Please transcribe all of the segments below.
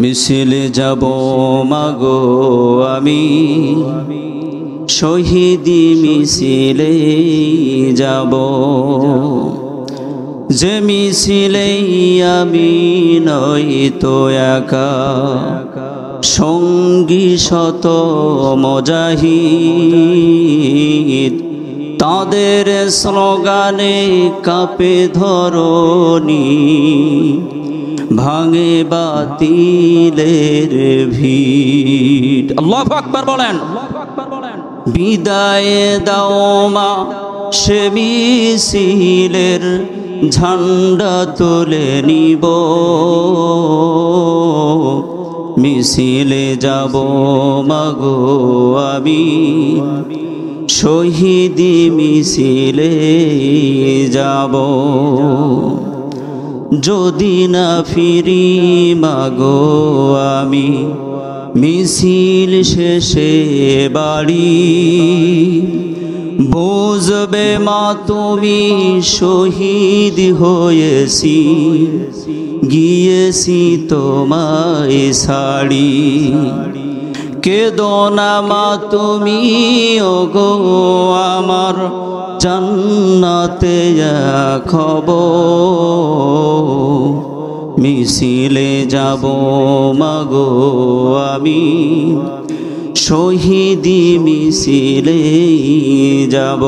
মিছিলে যাব মাগো আমি, শহীদি মিছিলে যাব। যে মিছিলে আমি নই তো একা, সঙ্গী শত মুজাহিদ। তাদের স্লোগানে কাঁপে ধরণী, ভাঙে বাতিলের ভিড়। আল্লাহু আকবার বলেন। বিদায় দাও মা সে মিছিলের, ঝান্ডা তুলে নিব। মিছিলে যাব মাগো আমি, শহীদি মিছিলে যাব। যদি না ফিরি মাগো আমি, মিছিল শেষে বাড়ি। বুঝবে মা তুমি শহীদ হয়েছি, গিয়েছি তোমায় ছাড়ি। কেঁদো না মা তুমি ওগো আমার, জান্নাতে খবর। মিছিলে যাব মাগো আমি, শহীদি মিছিলে যাব।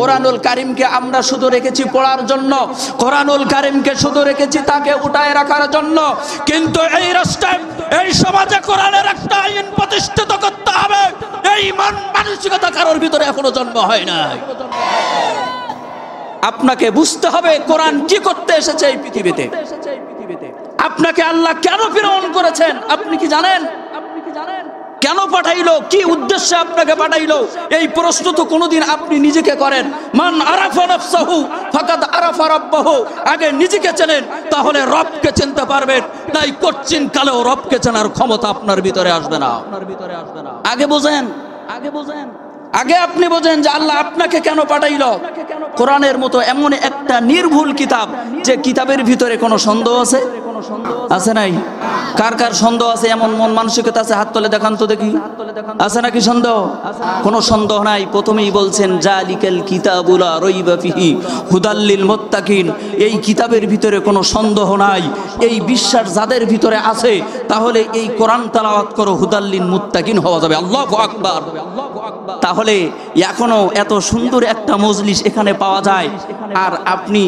কোরআনুল কারীমকে আমরা শুধু রেখেছি পড়ার জন্য, কোরআনুল কারীমকে শুধু রেখেছি তাকে উঠায় রাখার জন্য। কিন্তু এই রাষ্ট্রে, এই সমাজে কোরআনের একটা আইন প্রতিষ্ঠিত করতে হবে, এই মানসিকতা কারোর ভিতরে এখনো জন্ম হয় নাই। আপনাকে বুঝতে হবে কোরআন কি করতে এসেছে এই পৃথিবীতে। আপনাকে আল্লাহ কেন প্রেরণ করেছেন আপনি কি জানেন? কেন পাঠাইলো, কি উদ্দেশ্যে আপনাকে পাঠাইলো? এই প্রশ্ন তো কোনোদিন আপনি নিজেকে করেন। মান আরাফা নাফসাহু ফাকাদ আরাফা রাব্বাহু। আগে নিজেকে চেনেন, তাহলে রবকে চিনতে পারবেন। নাই কচ্ছিন কালেও রবকে চেনার ক্ষমতা আপনার ভিতরে আসবে না। আগে বোঝেন, আগে আপনি বোঝেন যে আল্লাহ আপনাকে কেন পাঠাইলো। কোরআনের মতো এমন একটা নির্ভুল কিতাব, যে কিতাবের ভিতরে কোনো সন্দেহ আছে? আছে নাই? কার কার সন্দেহ আছে? এমন মন মানসিকতা আছে? হাত তুলে দেখান তো দেখি। আছে নাকি সন্দেহ? কোনো সন্দেহ নাই। প্রথমেই বলছেন জালিকাল কিতাবুল লা রাইবা ফিহি হুদাল লিল মুত্তাকিন। এই কিতাবের ভিতরে কোনো সন্দেহ নাই। এই বিশ্বাস যাদের ভিতরে আছে, তাহলে এই কোরআন তেলাওয়াত করো, হুদাল লিল মুত্তাকিন হওয়া যাবে। আল্লাহু আকবার। তাহলে এখনো এত সুন্দর একটা মজলিস এখানে পাওয়া যায়, আর আপনি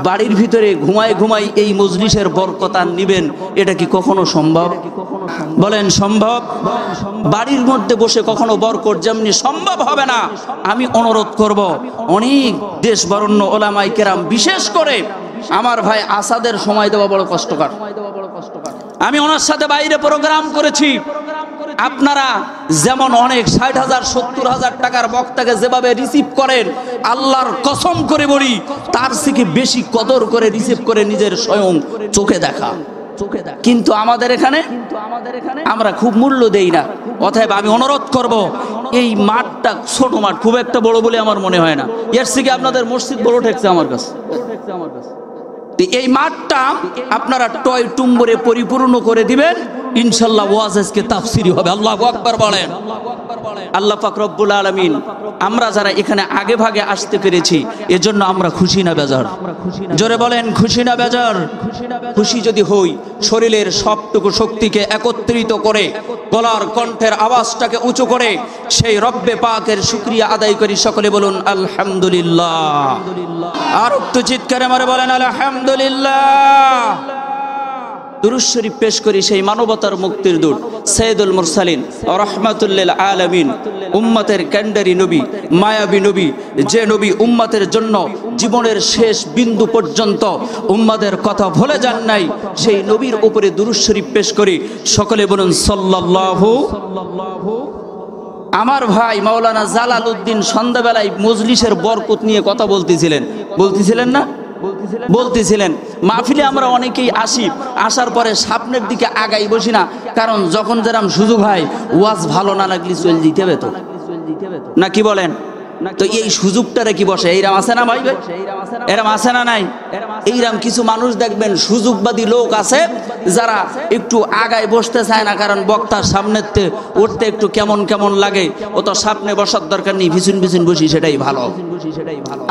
বাড়ির ভিতরে ঘুমায় ঘুমাই এই মজলিসের বরকত নিবেন, এটা কি কখনো সম্ভব? বলেন সম্ভব? বাড়ির মধ্যে বসে কখনো বরকত যেমনি সম্ভব হবে না। আমি অনুরোধ করব, অনেক দেশ বরেণ্য ওলামায়ে কেরাম, বিশেষ করে আমার ভাই আসাদের সময় দেওয়া বড় কষ্টকর। আমি ওনার সাথে বাইরে প্রোগ্রাম করেছি। আপনারা যেমন অনেক 60,000 70,000 টাকার বক্তাকে যেভাবে রিসিভ করেন, আল্লাহর কসম করে বলি তার থেকে বেশি কদর করে রিসিভ করে নিজের স্বয়ং চোখে দেখা। কিন্তু আমাদের এখানে আমরা খুব মূল্য দেই না। অতএব আমি অনুরোধ করব, এই মাঠটা ছোট মাঠ, খুব একটা বড় বলে আমার মনে হয় না। এর থেকে আপনাদের মসজিদ বড় ঠেকছে আমার কাছে। এই মাঠটা আপনারা টয় টুম্বরে পরিপূর্ণ করে দিবেন, ইনশাআল্লাহ ওয়াজ আজকে তাফসিরি হবে। আল্লাহু আকবার বলেন। আল্লাহ পাক রব্বুল আলামিন, আমরা যারা এখানে আগে ভাগে আসতে পেরেছি, এজন্য আমরা খুশি না বেজার? জোরে বলেন, খুশি না বেজার? খুশি যদি হই, শরীরের সবটুকু শক্তিকে একত্রিত করে, গলার কণ্ঠের আওয়াজটাকে উঁচু করে সেই রব্বে পাকের শুকরিয়া আদায় করি। সকলে বলুন আলহামদুলিল্লাহ। আর একটু চিৎকারে মারে বলেন আলহামদুলিল্লাহ। দুরূদ শরীফ পেশ করি সেই মানবতার মুক্তির দূত সাইয়্যিদুল মুরসালিন রাহমাতুল লিল আলামিন, উম্মতের কান্ডারি নবী, মায়াবী নবী, যে নবী উম্মতের জন্য জীবনের শেষ বিন্দু পর্যন্ত উম্মতের কথা ভুলে যান নাই, সেই নবীর উপরে দুরূদ শরীফ পেশ করি। সকলে বলুন সাল্লাল্লাহু। আমার ভাই মাওলানা জালালউদ্দিন সন্ধ্যাবেলায় মজলিসের বরকত নিয়ে কথা বলতেছিলেন না? বলতেছিলেন। মাহফিলে আমরা অনেকেই আসি, আসার পরে সামনের দিকে আগাই বসি না, কারণ যখন যেরকম সুযোগ হয় ওয়াজ ভালো না লাগলে চলে যেতে হবে তো, না কি বলেন? তো এই সুযোগটা রেখে বসে, এইরাম আছে না ভাই? এরাম আছে না নাই? এইরাম কিছু মানুষ দেখবেন সুযোগবাদী লোক আছে যারা একটু আগায় বসতে চায় না, কারণ বক্তার সামনেতে উঠতে একটু কেমন কেমন লাগে। ও তো সামনে বসার দরকার নেই, পিছন পিছন বসি, সেটাই ভালো।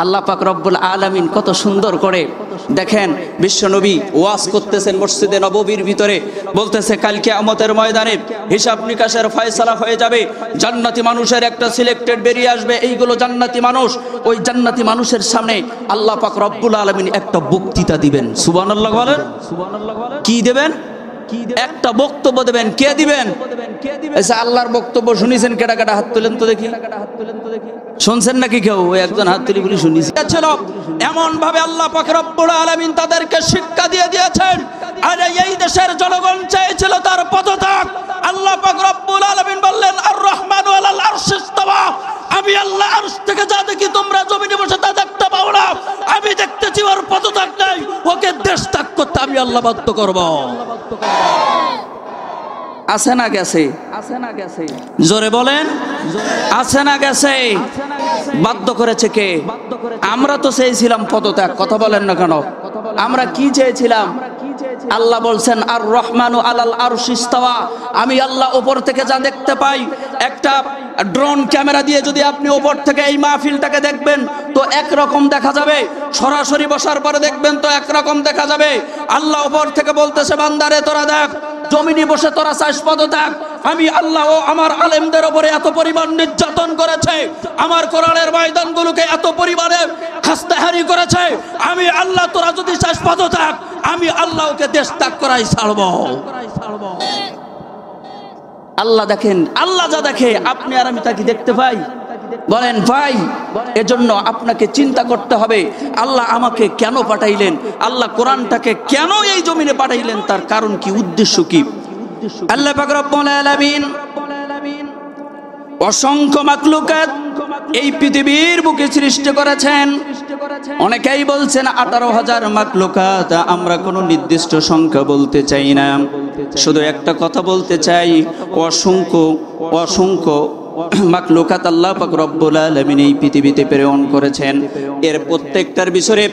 আল্লাহ পাক রব্বুল আলামিন কত সুন্দর করে দেখেন, বিশ্বনবী ওয়াজ করতেছেন মসজিদে নববীর ভিতরে, বলতেছে কাল কিয়ামতের ময়দানে হিসাব নিকাশের ফয়সালা হয়ে যাবে, জান্নাতি মানুষের একটা সিলেক্টেড বেরিয়ে আসবে, এইগুলো জান্নাতি মানুষ। ওই জান্নাতি মানুষের সামনে আল্লাহ পাক রব্বুল আলামিন একটা বক্তৃতা দিবেন। সুবহানাল্লাহ বলেন। কি দেবেন? একটা বক্তব্য দেবেন। কে দিবেন? আচ্ছা, আল্লাহর বক্তব্য শুনেছেন? কেডা কেডা হাত তুলেন তো দেখি। শুনছেন নাকি কেউ? ওই একজন হাত তুলি বলে শুনেছি। এমন ভাবে আল্লাহ পাক রব্বুল আলামিন তাদেরকে শিক্ষা দিয়ে দিয়েছেন, আর এই দেশের জনগণ চেয়েছিল তার পদত্যাগ। আল্লাহ পাক রব্বুল আলামিন বললেন আর রহমানু আলাল আরশি ইস্তাওয়া। আমি আল্লাহ আরশ থেকে যা দেখি তোমরা জমিনে বসে তা দেখতে পাও না। আমি দেখতেছি ওর পদত্যাগ নাই, ওকে দেশ ত্যাগ করতে আমি আল্লাহ বাধ্য করব। আছে না গেছে? জোরে বলেন, আছে না গেছে? বাধ্য করেছে কে? আমরা তো চেয়েছিলাম পদত্যাগ। কথা বলেন না কেন? আমরা কি চেয়েছিলাম? আল্লাহ বলছেন আর রহমানু আলাল আরশি ইস্তাওয়া। আমি আল্লাহ উপর থেকে যা দেখতে পাই, একটা ড্রোন ক্যামেরা দিয়ে যদি আপনি উপর থেকে এই মাহফিলটাকে দেখবেন তো একরকম দেখা যাবে, সরাসরি বসার পরে দেখবেন তো একরকম দেখা যাবে। আল্লাহ উপর থেকে বলতেছে বান্দারে তোরা দেখ, জমিনে বসে তোরা চাস পদত্যাগ। আমি আল্লাহ ও আমার আলেমদের উপরে এত পরিমাণ নির্যাতন করেছে, আমার কোরআনের ময়দানগুলোকে এত পরিমাণে খাস্তাহারি করেছে। আমি আল্লাহ তোরা যদি চাস পদত্যাগ, আমি আল্লাহ ওকে দেশ ত্যাগ করাই ছাড়ব। আল্লাহ দেখেন, আল্লাহ যা দেখে আপনি আর আমি তা কি দেখতে পাই? বলেন ভাই, এজন্য আপনাকে চিন্তা করতে হবে আল্লাহ আমাকে কেন পাঠাইলেন, আল্লাহ কোরআনটাকে কেন এই জমিনে পাঠাইলেন, তার কারণ কি, উদ্দেশ্য কি। আল্লাহ পাক রব্বুল আলামিন অসংখ্য মাখলুকাত এই পৃথিবীর বুকে সৃষ্টি করেছেন। অনেকেই বলছেন 18,000 মাখলুকাত। আমরা কোনো নির্দিষ্ট সংখ্যা বলতে চাই না, শুধু একটা কথা বলতে চাই, অসংখ্য অসংখ্য মাখলুকাত আল্লাহ পাক রব্বুল আলামিন এই পৃথিবীতে প্রেরণ করেছেন। এর প্রত্যেকটার বিষয়ে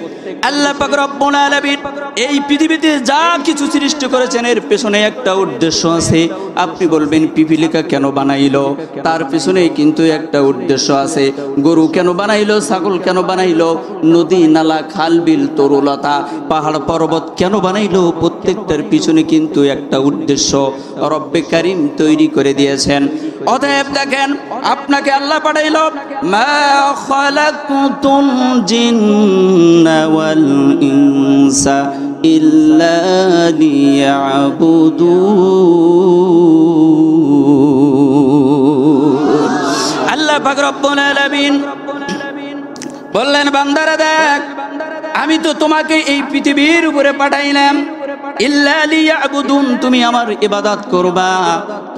আল্লাহ পাক রব্বুল আলামিন এই পৃথিবীতে যা কিছু সৃষ্টি করেছেন এর পেছনে একটা উদ্দেশ্য আছে। আপনি বলবেন পিপিলিকা কেন বানাইলো, তার পেছনে কিন্তু একটা উদ্দেশ্য আছে। গরু কেন বানাইলো, ছাগল কেন বানাইলো, নদী নালা খাল বিল তরুলতা পাহাড় পর্বত কেন বানাইলো, প্রত্যেকটার পিছনে কিন্তু একটা উদ্দেশ্য রব্বে কারীম তৈরি করে দিয়েছেন। অতএব দেখেন, আপনাকে আল্লাহ পাঠাইলো মা খালাকতুল জিন্না ওয়াল ইনসা ইল্লা লিয়াবুদুন। আল্লাহ পাক রব্বুল আলামিন বললেন বান্দারা দেখ, আমি তো তোমাকে এই পৃথিবীর উপরে পাঠাইলাম ইল্লা লিয়াবুদুন, তুমি আমার ইবাদত করবা।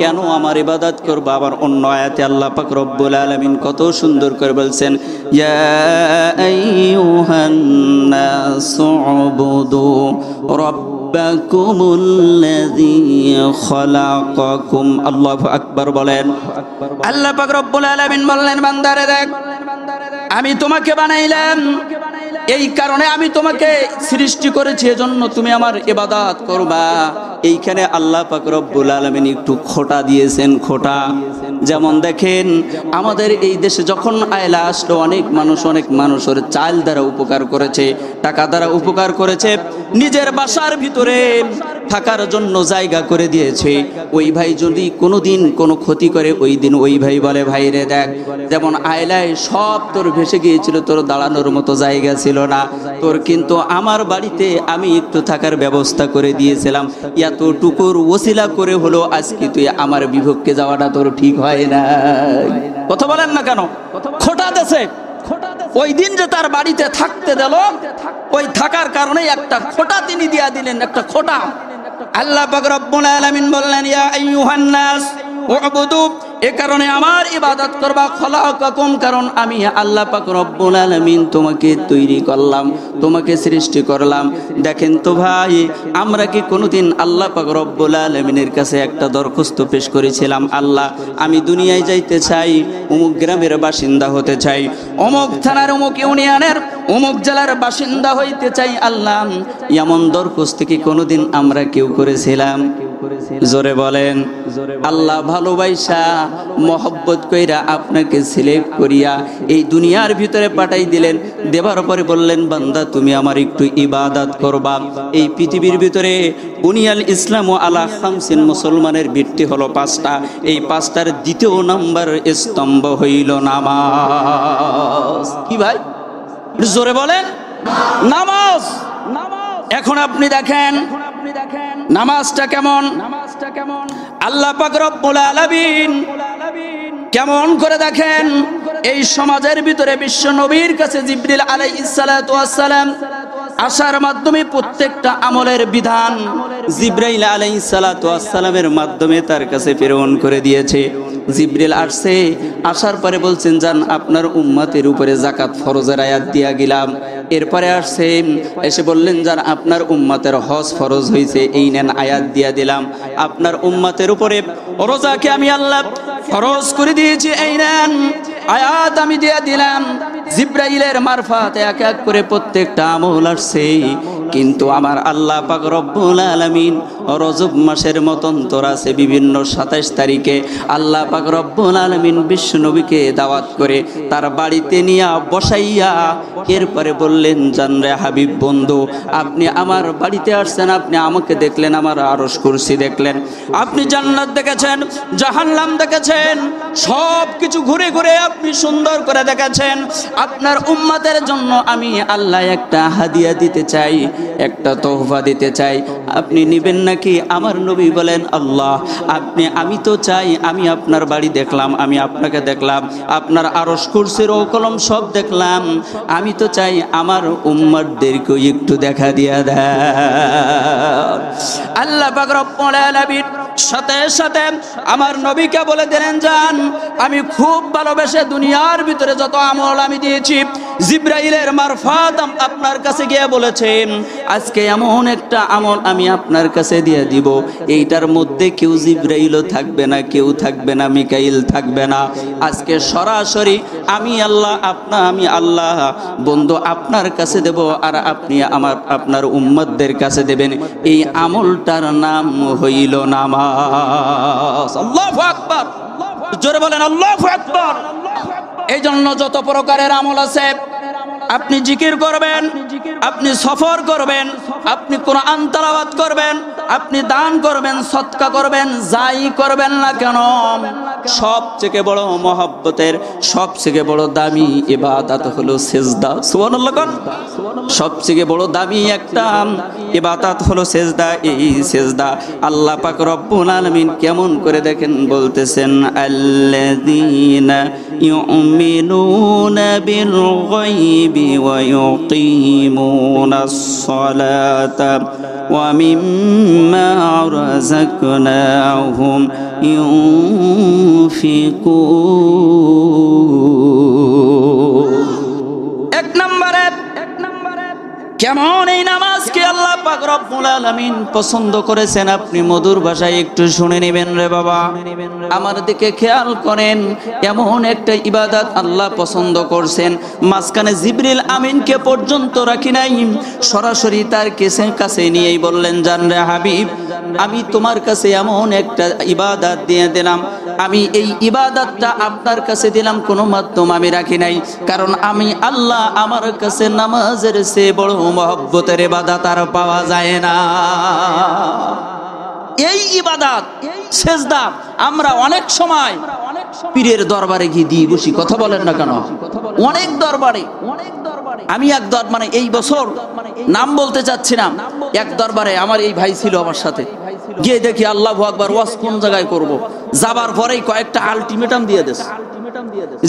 কেন আমার ইবাদত করবা? আবার অন্য আয়াতে আল্লাহ পাক রব্বুল আলামিন কত সুন্দর করে বলছেন ইয়া আইয়ুহান নাসু উবুদু রাব্বাকুমুল্লাযী খালাকাকুম। আল্লাহু আকবার বলেন। আল্লাহ পাক রব্বুল আলামিন বললেন বান্দারে দেখ, আমি তোমাকে বানাইলাম, এই কারণে আমি তোমাকে সৃষ্টি করেছি, এজন্য তুমি আমার ইবাদত করবা। এইখানে আল্লাহ পাক রব্বুল আলামিন একটু খোটা দিয়েছেন। খোটা যেমন দেখেন, আমাদের এই দেশে যখন আয়লা আসলো অনেক মানুষের চাল দ্বারা উপকার করেছে, টাকা দ্বারা উপকার করেছে, নিজের বাসার ভিতরে থাকার জন্য জায়গা করে দিয়েছে। ওই ভাই যদি কোনোদিন কোনো ক্ষতি করে, ওই দিন ওই ভাই বলে ভাই রে দেখ, যেমন আয়লায় সব তোর ভেসে গিয়েছিল, তোর দাঁড়ানোর মতো জায়গা ছিল না, তোর কিন্তু আমার বাড়িতে আমি একটু থাকার ব্যবস্থা করে দিয়েছিলাম, এতটুকুর ওসিলা করে হলো আজকে তুই আমার বিভক্তে যাওয়াটা তোর ঠিক হয় না। কথা বলেন না কেন? খোটা দেশে ওই দিন যে তার বাড়িতে থাকতে দিল, ওই থাকার কারণে একটা খোটা তিনি দিয়া দিলেন, একটা খোটা। আল্লাহ পাক রব্বুল আলামিন বললেন ইয়া আইয়ুহান নাস, ও উবুদু, এ কারণে আমার ইবাদত করবা। খলাকাকুম, কারণ আমি আল্লাহ পাক রব্বুল আলামিন তোমাকে তৈরি করলাম, তোমাকে সৃষ্টি করলাম। দেখেন তো ভাই, আমরা কি কোনোদিন আল্লাহ পাক রব্বুল আলামিনের কাছে একটা দরখাস্ত পেশ করেছিলাম, আল্লাহ আমি দুনিয়ায় যাইতে চাই, অমুক গ্রামের বাসিন্দা হতে চাই, অমুক থানার অমুক ইউনিয়নের অমুক জেলার বাসিন্দা হইতে চাই, আল্লাহ এমন দরখাস্ত কি কোনোদিন আমরা কেউ করেছিলাম? জোরে বলেন। আল্লাহ ভালোবাসা মহব্বত কইরা আপনাকে সিলেক্ট করিয়া এই দুনিয়ার ভিতরে পাঠাই দিলেন। দেবার পরে বললেন, বান্দা তুমি আমার একটু ইবাদত করবা। এই পৃথিবীর ভিতরে বুনিয়াল ইসলাম ও আলা খামসিন, মুসলমানের ভিত্তি হলো 5টা। এই 5টার দ্বিতীয় নাম্বার স্তম্ভ হইল নামাজ। কি ভাই, জোরে বলেন। নামাজ। এখন আপনি দেখেন নামাজটা কেমন। আল্লাহ পাক রব্বুল আলামিন কেমন করে দেখেন, এই সমাজের ভিতরে বিশ্ব নবীর কাছে জিবরিল আলাইহিস সালাতু ওয়াস সালাম আসার মাধ্যমে প্রত্যেকটা আমলের বিধান জিবরাইল আলাইহিস সালাতু ওয়াস সালামের মাধ্যমে তার কাছে প্রেরণ করে দিয়েছে। জিবরিল আসছে, আসার পরে বলছেন, যান আপনার উম্মতের উপরে যাকাত ফরজের আয়াত দিয়া গেলাম। এরপরে আসছে, এসে বললেন, যান আপনার উম্মতের হজ ফরজ হয়েছে, এই নেন আয়াত দিয়া দিলাম। আপনার উম্মতের উপরে রোজাকে আমি আল্লাহ ফরজ করে দিয়েছি, এই নেন আয়াত আমি দিয়া দিলাম। জিবরাইলের মারফতে এক এক করে প্রত্যেকটা আমল আসছে। কিন্তু আমার আল্লাহ পাক রব্বুল আলামিন রজব মাসের মতন্তর আছে, বিভিন্ন 27 তারিখে আল্লাহ পাক রব্বুল আলামিন বিশ্ব নবীকে দাওয়াত করে তার বাড়িতে নিয়ে বসাইয়া এরপরে বললেন, জানরে হাবিব বন্ধু, আপনি আমার বাড়িতে আসছেন, আপনি আমাকে দেখলেন, আমার আরশ কুরসি দেখলেন, আপনি জান্নাত দেখেছেন, জাহান্নাম দেখেছেন, সব কিছু ঘুরে ঘুরে আপনি সুন্দর করে দেখেছেন। আপনার উম্মতের জন্য আমি আল্লাহ একটা হাদিয়া দিতে চাই, একটা তোহফা দিতে চাই, আপনি নেবেন নাকি? আমার নবী বলেন, আল্লাহ আমি তো চাই, আমি আপনার বাড়ি দেখলাম, আমি আপনাকে দেখলাম, আপনার আরশ কুরসির কলম সব দেখলাম, আমি তো চাই আমার উম্মতদেরকে একটু দেখা দিয়া দাও। আল্লাহ পাক রব্বুল আলামিন সাথে সাথে আমার নবীকে বলে দিলেন, যান আমি খুব ভালোবেসে দুনিয়ার ভিতরে যত আমল আমি দিয়েছি, জিবরাইলের মারফত আপনার কাছে গিয়ে বলেছেন, আজকে এমন একটা আমল আমি আপনার কাছে দিয়ে দিব, এইটার মধ্যে কেউ জিবরাইলও থাকবে না, কেউ থাকবে না, মিকাইল থাকবে না। আজকে সরাসরি আমি আল্লাহ বন্ধু আপনার কাছে দেব, আর আপনি আপনার উম্মতদের কাছে দেবেন। এই আমলটার নাম হইল নামাজ। আল্লাহু আকবার, জোরে বলেন আল্লাহু আকবার। এই জন্য যত প্রকারের আমল আছে, আপনি জিকির করবেন, আপনি সফর করবেন, আপনি কোরআন তেলাওয়াত করবেন, আপনি দান করবেন, সদকা করবেন, যাই করবেন না কেন, সবথেকে বড় মহব্বতের, সবথেকে বড় দামি ইবাদত হলো সিজদা। সুবহানাল্লাহ কোন? সবথেকে বড় দামি একটা ইবাদত হলো সিজদা। এই সিজদা আল্লাহ পাক রব্বুল আলামিন কেমন করে দেখেন, বলতেছেন, আল্লাযীনা ইউমিনুনা বিল গায়বি ওয়া ইউকিমুনাস সালাতা ওয়া মিম্মা রাযাকনাহুম ইউনফিকুন। এক নম্বরে কেমন এই নামাজকে আল্লাহ পাক রব্বুল আলামিন পছন্দ করেছেন, আপনি মধুর ভাষায় একটু শুনে নেবেন রে বাবা, আমার দিকে খেয়াল করেন। এমন একটা ইবাদত আল্লাহ পছন্দ করছেন, মাঝখানে জিবরিল আমিনকে পর্যন্ত রাখি নাই, সরাসরি তার কাছে নিয়েই বললেন, জান রে হাবিব, আমি তোমার কাছে এমন একটা ইবাদত দিয়ে দিলাম, আমি এই ইবাদতটা আপনার কাছে দিলাম, কোনো মাধ্যম আমি রাখি নাই, কারণ আমি আল্লাহ, আমার কাছে নামাজের চেয়ে বড় মহব্বতের ইবাদত আর পাওয়া যায় না। এই ইবাদত সিজদা আমরা অনেক সময় পীরের দরবারে গিয়ে দিয়ে বসি, কথা বলেন না কেন? অনেক দরবারে, আমি এক দরবারে এই বছর নাম বলতে চাচ্ছি না, এক দরবারে আমার এই ভাই ছিল, আমার সাথে গিয়ে দেখি আল্লাহু আকবার, ওয়াজ কোন জায়গায় করব, যাবার পরেই কয়েকটা আলটিমেটাম দিয়ে দেশ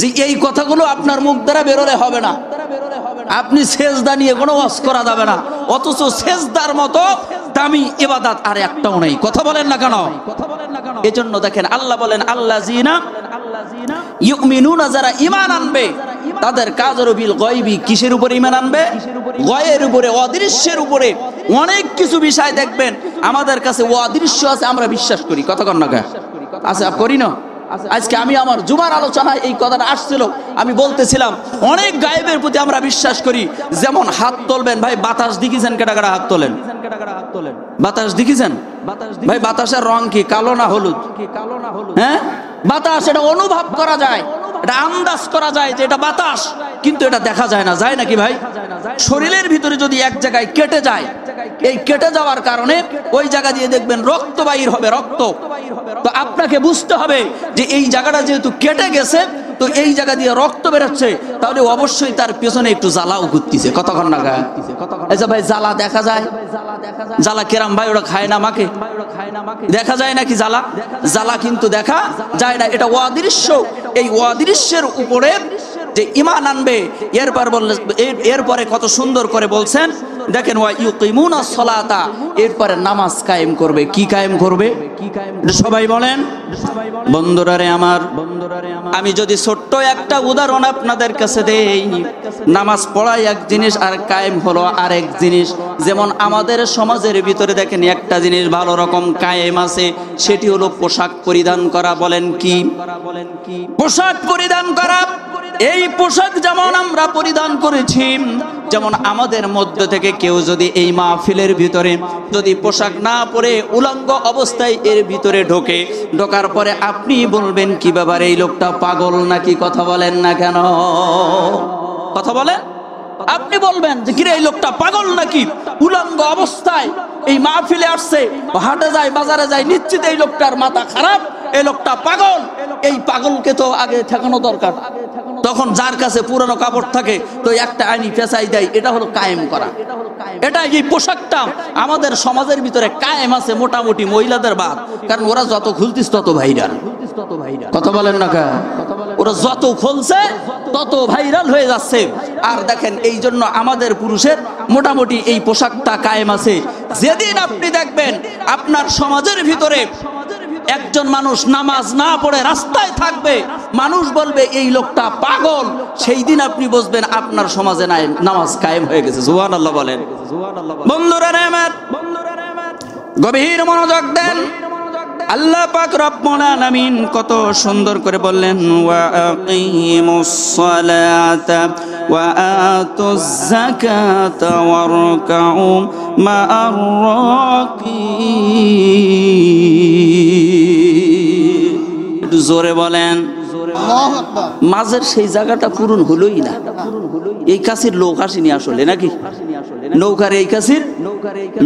যে এই কথাগুলো আপনার মুখ দ্বারা বেরোলে হবে না, আপনি সিজদা নিয়ে কোনো ওয়াজ করা যাবে না। অথচ সিজদার মতো দামি ইবাদত আর একটাও নেই। কথা বলেন না কেন? এজন্য দেখেন আল্লাহ বলেন আল্লাযিনা ইউমিনুনা, যারা ঈমান আনবে তাদের কাজের বিল গায়বি, কিসের উপরে ঈমান আনবে? গায়ের উপরে, অদৃশ্যের উপরে। অনেক কিছু বিষয় দেখবেন আমাদের কাছে অদৃশ্য আছে, আমরা বিশ্বাস করি। কথা কন না কে আছে করি না? আজকে আমি আমার জুমার আলোচনায় এই কথাটা আসছিল, আমি বলতেছিলাম অনেক গায়েবের প্রতি আমরা বিশ্বাস করি। যেমন হাত তুলবেন, ভাই বাতাস দেখিছেন? কেটা কেটা হাত তোলেন? বাতাস দেখিছেন? ভাই বাতাসের রং কি, কালো না হলুদ? হ্যাঁ, বাতাস এটা অনুভব করা যায়, এটা আন্দাজ করা যায় যে এটা বাতাস, কিন্তু এটা দেখা যায় না। যায় নাকি ভাই? শরীরের ভিতরে যদি এক জায়গায় কেটে যায়, এই কেটে যাওয়ার কারণে ওই জায়গা দিয়ে দেখবেন রক্ত বাহির হবে, রক্ত। তো আপনাকে বুঝতে হবে যে এই জায়গাটা যেহেতু কেটে গেছে, তো এই জায়গা দিয়ে রক্ত বেরোচ্ছে, তাহলে অবশ্যই তার পেছনে একটু জ্বালাও ঘুরতেছে। কতক্ষণ না গায়ে ভাই জ্বালা দেখা যায়? জ্বালা কেরাম ভাই? ওটা খায় না মাকে? দেখা যায় নাকি জ্বালা? জ্বালা কিন্তু দেখা যায় না, এটা অদৃশ্য। এই অদৃশ্যের উপরে যে ঈমান আনবে, এরপরে কত সুন্দর করে বলছেন দেখেন, ওয়া ইউকিমুনাস সালাতা, এরপরে নামাজ কায়েম করবে। কি কায়েম করবে? সবাই বলেন। বন্ধুরা রে আমার, আমি যদি ছোট্ট একটা উদাহরণ আপনাদের কাছে দেই, নামাজ পড়াই এক জিনিস আর কায়েম হলো আরেক জিনিস। যেমন আমাদের সমাজের ভিতরে দেখেন একটা জিনিস ভালো রকম কায়েম আছে, সেটি হলো পোশাক পরিধান করা। বলেন কি? পোশাক পরিধান করা। এই পোশাক যেমন আমরা পরিধান করেছি, যেমন আমাদের মধ্য থেকে কেউ যদি এই মাহফিলের ভিতরে যদি পোশাক না পরে উলঙ্গ অবস্থায় এর ভিতরে ঢোকার পরে আপনি বলবেন কি ব্যাপার, এই লোকটা পাগল নাকি? কথা বলেন না কেন? কথা বলেন। আপনি বলবেন যে কিরে এই লোকটা পাগল নাকি, উলঙ্গ অবস্থায় এই মাহফিলে আসছে, হাটে যায়, বাজারে যায়, নিশ্চিত এই লোকটার মাথা খারাপ, এই লোকটা পাগল। এই পাগলকে তো আগে ঠেকানো দরকার। তখন যার কাছে পুরানো কাপড় থাকে তো একটা আইনি পেঁচাই দেয়, এটা হলো কায়েম করা। এটা এই পোশাকটা আমাদের সমাজের ভিতরে কায়েম আছে মোটামুটি মহিলাদের বাদ, কারণ ওরা যত খুলতিস তত ভাইরাল। কথা বলেন না কা? ওরা যত খুলছে তত ভাইরাল হয়ে যাচ্ছে। আর দেখেন এই জন্য আমাদের পুরুষের মোটামুটি এই পোশাকটা কায়েম আছে। যেদিন আপনি দেখবেন আপনার সমাজের ভিতরে একজন মানুষ নামাজ না পড়ে রাস্তায় থাকবে, মানুষ বলবে এই লোকটা পাগল, সেই দিন আপনি বুঝবেন আপনার সমাজে নামাজ কায়েম হয়ে গেছে। সুবহানাল্লাহ বলেন। বন্ধুরা আমার, গভীর মনোযোগ দেন। আল্লাহ পাক রব্বুল আলামিন কত সুন্দর করে বললেন, ওয়া আকিমুস সালাতা ওয়া আতুজ যাকাতা ওয়ারকাউ মা'আর রাকিঈন। একটু জোরে বলেন। মাঝের সেই জায়গাটা পূরণ হলোই না। এই কাছের লোক আসেনি আসলে নাকি? নৌকার এই কাছের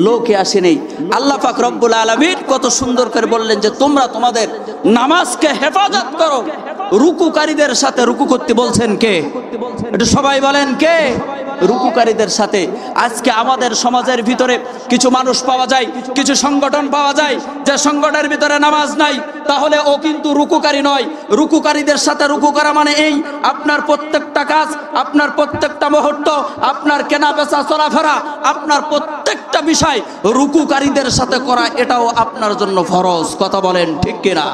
লোকে আসে নেই। আল্লাহ পাক রব্বুল আলামিন কত সুন্দর করে বললেন যে তোমরা তোমাদের নামাজকে হেফাজত করো। রুকুকারীদের সাথে রুকু করতে বলছেন কে? একটু সবাই বলেন কে? রুকুকারীদের সাথে। আজকে আমাদের সমাজের ভিতরে কিছু মানুষ পাওয়া যায়, কিছু সংগঠন পাওয়া যায় যে সংগঠনের ভিতরে নামাজ নাই, তাহলে ও কিন্তু রুকুকারী নয়। রুকুকারীদের সাথে রুকু করা মানে এই আপনার প্রত্যেকটা কাজ, আপনার প্রত্যেকটা মুহূর্ত, আপনার কেনা বেচা চলাফেরা, আপনার প্রত্যেকটা বিষয় রুকুকারীদের সাথে করা, এটাও আপনার জন্য ফরজ। কথা বলেন ঠিক কিনা?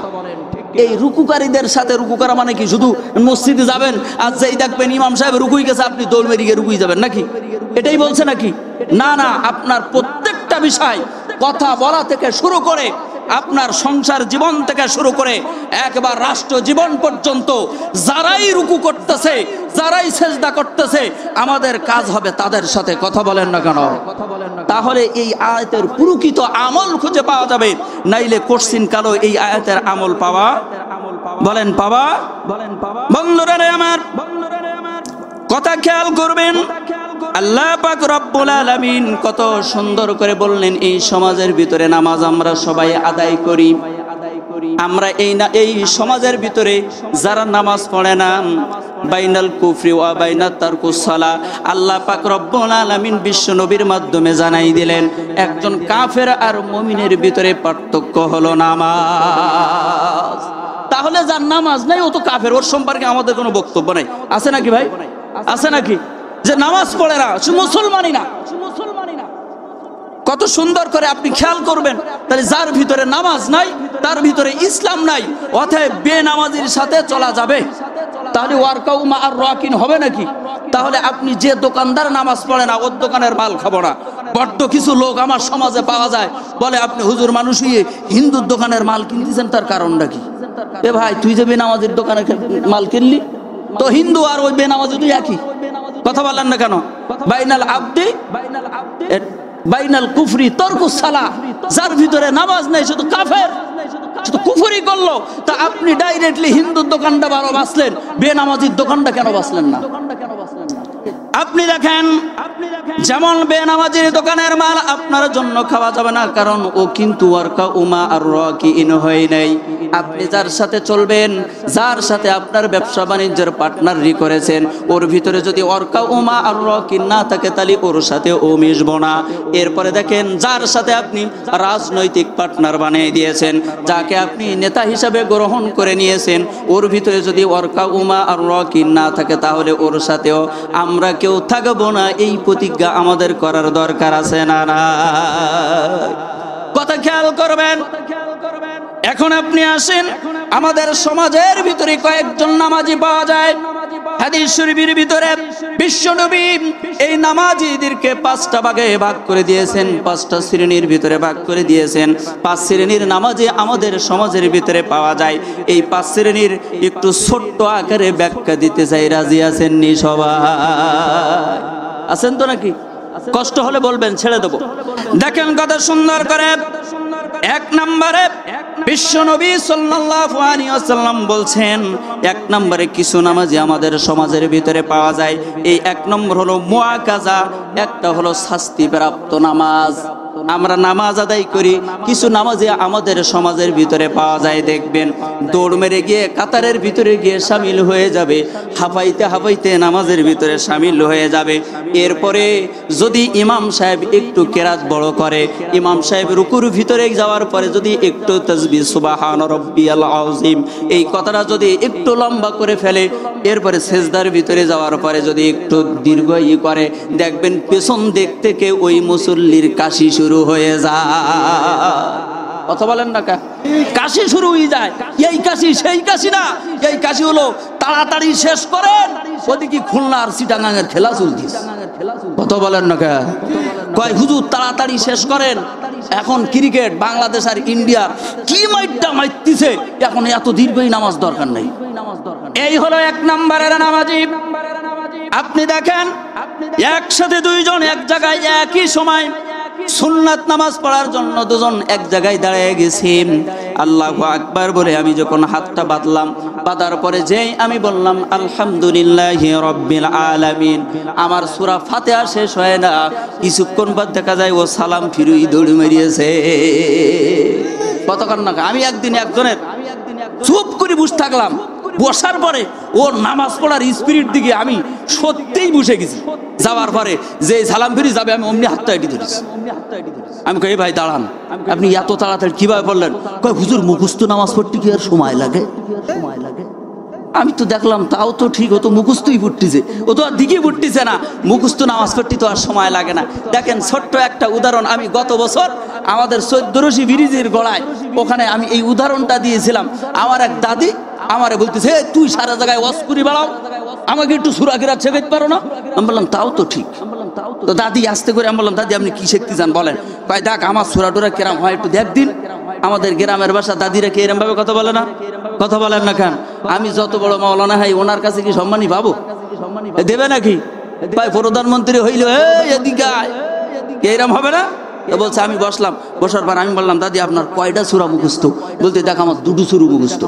এই রুকুকারীদের সাথে রুকু করা মানে কি? শুধু মসজিদে যাবেন আর যেই দেখবেন ইমাম সাহেব রুকুই গেছে আপনি দৌড় মেরিয়ে রুকুই যাবেন নাকি? এটাই বলছে নাকি? না না, আপনার প্রত্যেকটা বিষয়, কথা বলা থেকে শুরু করে আপনার সংসার জীবন থেকে শুরু করে একবার রাষ্ট্র জীবন পর্যন্ত যারাই রুকু করতেছে, যারাই সেজদা করতেছে, আমাদের কাজ হবে তাদের সাথে। কথা বলেন না কেন? তাহলে এই আয়াতের প্রকৃত আমল খুঁজে পাওয়া যাবে, নাইলে কোশ্চিন কালো এই আয়াতের আমল পাওয়া, বলেন পাওয়া? বন্ধুরা আমার কথা খেয়াল করবেন। আল্লাহ পাক রব্বুল আলামিন কত সুন্দর করে বললেন এই সমাজের ভিতরে নামাজ আমরা সবাই আদায় করি। আমরা এই সমাজের ভিতরে যারা নামাজ পড়ে না, বাইনাল কুফরি ওয়া বাইনাত তারকুস সালাহ, আল্লাহ পাক রব্বুল আলামিন বিশ্ব নবীর মাধ্যমে জানাই দিলেন একজন কাফের আর মুমিনের ভিতরে পার্থক্য হলো নামাজ। তাহলে যার নামাজ নাই ও তো কাফের, ওর সম্পর্কে আমাদের কোনো বক্তব্য নাই। আছে নাকি ভাই? আছে নাকি? যে নামাজ পড়ে না সে মুসলমানই না। কত সুন্দর করে আপনি খেয়াল করবেন। তাহলে যার ভিতরে নামাজ নাই, তার ভিতরে ইসলাম নাই, অতএব বেনামাজির সাথে চলা যাবে? তাহলে ওয়ারকাউ মা আর রাকিন হবে নাকি? তাহলে আপনি যে দোকানদার নামাজ পড়ে না, ওর দোকানের মাল খাবো না। বড্ড কিছু লোক আমার সমাজে পাওয়া যায়, বলে আপনি হুজুর মানুষ হয়ে হিন্দুর দোকানের মাল কিনতেছেন, তার কারণটা কি? এ ভাই, তুই যে বেনামাজির দোকানে মাল কিনলি, তো হিন্দু আর ওই বেনামাজি তুই একই। কথা বলেন না কেন? বাইনাল আবদি বাইনাল কুফরি তরকুস সালাহ। যার ভিতরে নামাজ নেই, শুধু কাফের, শুধু কুফরি করলো। তা আপনি ডাইরেক্টলি হিন্দুর দোকানটা বারো বাসলেন, বেনামাজির দোকানটা কেন বাসলেন না? আপনি দেখেন, যেমন বেনামাজির দোকানের মাল আপনার জন্য খাওয়া যাবে না, কারণ ও কিন্তু ওয়ারকাউ মা আর রাকিন হয় নাই। আপনি যার সাথে চলবেন, যার সাথে আপনার ব্যবসা বাণিজ্যের পার্টনারি করেছেন, ওর ভিতরে যদি ওয়ারকাউ মা আর রাকিন না থাকে, তাহলে ওর সাথে ও মিশবো না। এরপরে দেখেন, যার সাথে আপনি রাজনৈতিক পার্টনার বানিয়ে দিয়েছেন, যাকে আপনি নেতা হিসাবে গ্রহণ করে নিয়েছেন, ওর ভিতরে যদি ওয়ারকাউ মা আর রাকিন না থাকে, তাহলে ওর সাথেও আমরা কেউ থাকবো না। এই প্রতিজ্ঞা আমাদের করার দরকার আছে না? না, কথা খেয়াল করবেন। এখন আপনি আসেন, আমাদের সমাজের ভিতরে কয়েকজন নামাজি পাওয়া যায়। হাদিস শরীফের ভিতরে বিশ্বনবী এই নামাজিদেরকে 5টা ভাগে ভাগ করে দিয়েছেন, 5টা শ্রেণীর ভিতরে ভাগ করে দিয়েছেন। 5 শ্রেণীর নামাজি আমাদের সমাজের ভিতরে পাওয়া যায়। এই 5 শ্রেণীর একটু ছোট্ট আকারে ব্যাখ্যা দিতে চাই। রাজি আছেন নি সবাই? আছেন তো নাকি? কষ্ট হলে বলবেন, ছেড়ে দেবো। দেখেন কথা সুন্দর করে। 1 নম্বরে বিশ্বনবী সাল্লাল্লাহু আলাইহি ওয়াসাল্লাম বলছেন, 1 নম্বরে কিছু নামাজি আমাদের সমাজের ভিতরে পাওয়া যায়। এই 1 নম্বর হলো মুআকাজা, একটা হলো শাস্তিপ্রাপ্ত নামাজ। আমরা নামাজ আদায় করি, কিছু নামাজি আমাদের সমাজের ভিতরে পাওয়া যায়। দেখবেন দৌড় মেরে গিয়ে কাতারের ভিতরে গিয়ে শামিল হয়ে যাবে, হাফাইতে হাফাইতে নামাজের ভিতরে শামিল হয়ে যাবে। এরপরে যদি ইমাম সাহেব একটু কেরাত বড় করে, ইমাম সাহেব রুকুর ভিতরে যাওয়ার পরে যদি একটু তাসবিহ সুবহান রাব্বিয়াল আযীম এই কথাটা যদি একটু লম্বা করে ফেলে, এরপরে সেজদার ভিতরে যাওয়ার পরে যদি একটু দীর্ঘ করে, দেখবেন পেছন দিক থেকে ওই মুসল্লির কাশি শুরু হয়ে যায়। কথা বলেন না? কাশি শুরু হয়ে যায়। এই কাশি সেই কাশি না, এই কাশি হলো তাড়াতাড়ি শেষ করেন, ওদিকে খুলনা আর চিটাগাঙের খেলা চলতিস। কথা বলেন না? কয় হুজুর তাড়াতাড়ি শেষ করেন, এখন ক্রিকেট বাংলাদেশ আর ইন্ডিয়ার কি মাইটটা মাইতিছে, এখন এত দীর্ঘই নামাজ দরকার নেই। এই হলো 1 নম্বরের নামাজি। আপনি দেখেন একসাথে 2 জন এক জায়গায় একই সময় সুন্নাত নামাজ পড়ার জন্য 2 জন এক জায়গায় দাঁড়িয়ে গেছি। আল্লাহু আকবার বলে আমি যখন হাতটা বাঁধলাম, বাঁধার পরে যেই আমি বললাম আলহামদুলিল্লাহি রাব্বিল আলামিন, আমার সূরা ফাতিহা শেষ হয় না, কিছুক্ষণ বাদ দেখা যায় ও সালাম ফিরুই দৌড় মেরিয়েছে। কতক্ষণ না? আমি একদিন একজনের চুপ করে বসে থাকলাম, বসার পরে ওর নামাজ পড়ার স্পিরিট দিকে আমি সত্যিই বসে গেছি। যাওয়ার পরে যে সালাম ফিরি যাবে, আমি অমনি হাতটা এটি ধরেছি। আমি কই ভাই দাঁড়ান, আপনি এত তাড়াতাড়ি কিভাবে পড়লেন? কই হুজুর মুখস্থ নামাজ পড়তে কি আর সময় লাগে? আমি তো দেখলাম তাও তো ঠিক, ও তো মুখস্থই পড়তেছে, ও তো আর দিকে পড়তেছে না, মুখস্থ নামাজ পড়তে তো আর সময় লাগে না। দেখেন ছোট্ট একটা উদাহরণ, আমি গত বছর আমাদের 14 ব্রিজের গড়ায় ওখানে আমি এই উদাহরণটা দিয়েছিলাম। আমার এক দাদি আমারে বলতেছে, তুই সারা জায়গায় ওয়াজ করে বেড়াও, আমাকে একটু সূরা কিরাত শেখাতে পারো না? আমি বললাম তাও তো ঠিক। তো দাদি আসতে করে আমি বললাম, দাদি আপনি কি শিখতে চান বলেন? কয় দেখ আমার সূরা টুরা কেরাম হয় একটু দেখ দিন। আমাদের গ্রামের বাসা দাদিরা কি এরম ভাবে কথা বলে না? কথা বলেন না কেন? আমি যত বড় মাওলানা হাই, ওনার কাছে কি সম্মানই পাবো? দেবে নাকি? ভাই প্রধানমন্ত্রী হইল এদিকে এরম হবে না? বলছে আমি বসলাম, বসার পর আমি বললাম, দাদি আপনার কয়টা সূরা মুখস্থ? বলতে দেখ আমার 2 সূরা মুখস্থ।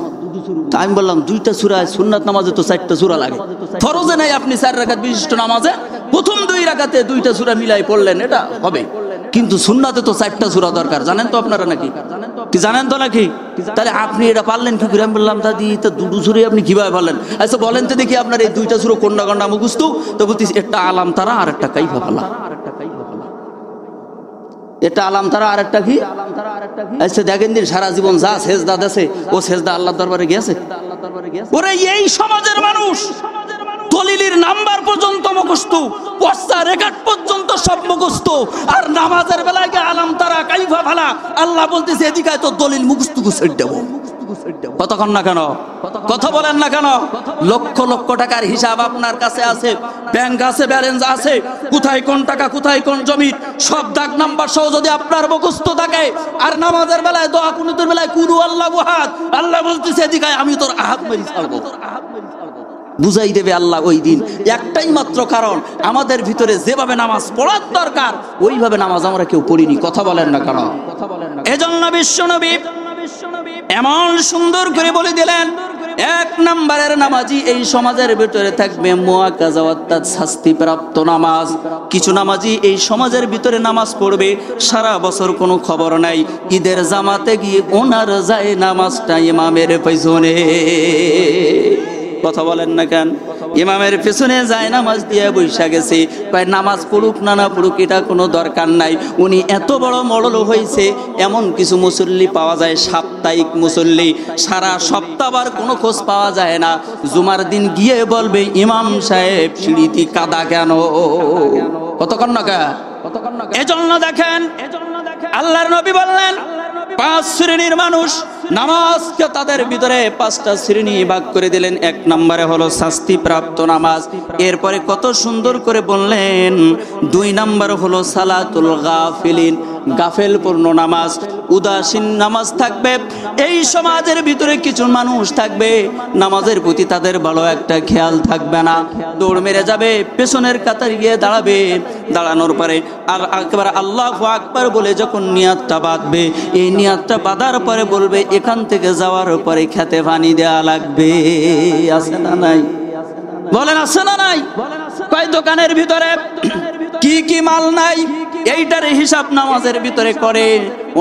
তা আমি বললাম 2টা সূরা, সুন্নাত নামাজে তো 4টা সূরা লাগে, ফরজে নাই আপনি 4 রাকাত বিশিষ্ট নামাজে প্রথম 2 রাকাতে 2টা সূরা মিলাই পড়লেন, এটা হবে, কিন্তু সুন্নাতে তো 4টা সূরা দরকার। জানেন তো আপনারা নাকি? কি জানেন তো নাকি? তাহলে আপনি এটা পারলেন কি করে? আমি বললাম দাদি তা 2 সূরাই আপনি কিভাবে পারলেন? আচ্ছা বলেন তো দেখি আপনার এই 2টা সূরা কোনটা কোনটা মুখস্থ? তো বলতেছি একটা আলাম তারা আর একটা কাইফা ফালা। এটা আলাম তারা আর একটা কি? আচ্ছা দেখেন দিন সারা জীবন যা সেজদা দেশে, ও সেজদা আল্লাহর দরবারে গিয়েছে? ওরে এই সমাজের মানুষ দলিলের নাম্বার পর্যন্ত মুখস্থ, পর্চা রেকর্ড পর্যন্ত সব মুখস্থ, আর নামাজের বেলায় গিয়ে আলাম তারা কাইফা ভালা আল্লাহ বলতেছে এদিকে তো দলিল মুখস্থ করে দেব। কতক্ষণ না কেন, কথা বলেন না কেন? লক্ষ লক্ষ টাকার হিসাব আপনার কাছে আছে, ব্যাংক আছে, ব্যালেন্স আছে, কোথায় কোন টাকা কোথায় কোন জমি সব দাগ নাম্বার সহ যদি আপনার মুখস্থ থাকে, আর নামাজের বেলায় দোয়া কুনুতের বেলায় কুরু আল্লাহু আহাদ, আল্লাহ বলতেছে এদিকে আমি তোর আহাত মেরে ছাড়বো। বুঝাই দেবে আল্লাহ ওই দিন। একটাই মাত্র কারণ, আমাদের ভিতরে যেভাবে নামাজ পড়ার দরকার ওইভাবে নামাজ আমরা কেউ পড়িনি। কথা বলেন না কেন? এজন্য বিশ্বনবী এমন সুন্দর করে বলে দিলেন, এক নম্বরের নামাজি এই সমাজের ভিতরে থাকবে মুআক্কাযা অর্থাৎ শাস্তিপ্রাপ্ত নামাজ। কিছু নামাজি এই সমাজের ভিতরে নামাজ পড়বে, সারা বছর কোনো খবর নাই, ঈদের জামাতে গিয়ে ওনার যায় নামাজটা ইমামের পেছনে। কথা বলেন না কেন? ইমামের পেছনে যায় নামাজ দিয়ে বৈশা গেছে, কয় নামাজ পড়ুক না না পড়ুক এটা কোনো দরকার নাই। উনি এত বড় মডল হয়েছে, এমন কিছু মুসল্লি পাওয়া যায়, সাপ্তাহিক মুসল্লি, সারা সপ্তাহবার কোনো খোঁজ পাওয়া যায় না। জুমার দিন গিয়ে বলবে ইমাম সাহেব সিঁড়িতে কাদা কেন? কতক্ষণ না কা? এজন্য দেখেন আল্লাহর নবী বললেন 5 শ্রেণীর মানুষ, নামাজকে তাদের ভিতরে 5টা শ্রেণী ভাগ করে দিলেন। এক নম্বরে হলো শাস্তিপ্রাপ্ত নামাজ। এরপরে কত সুন্দর করে বললেন 2 নম্বর হলো সালাতুল গাফিলিন, গাফেলপূর্ণ নামাজ, উদাসীন নামাজ থাকবে। এই সমাজের ভিতরে কিছু মানুষ থাকবে নামাজের প্রতি তাদের ভালো একটা খেয়াল থাকবে না, দৌড় মেরে যাবে, পেছনের কাতারে গিয়ে দাঁড়াবে, দাঁড়ানোর পরে আর একেবারে আল্লাহু আকবার বলে যখন নিয়াতটা বাঁধবে, এই নিয়াতটা বাঁধার পরে বলবে এখান থেকে যাওয়ার পরে খেতে পানি দেয়া লাগবে। আছে না নাই? বলেন আছে না নাই? কয় দোকানের ভিতরে কি কি মাল নাই এইটার হিসাব নামাজের ভিতরে করে।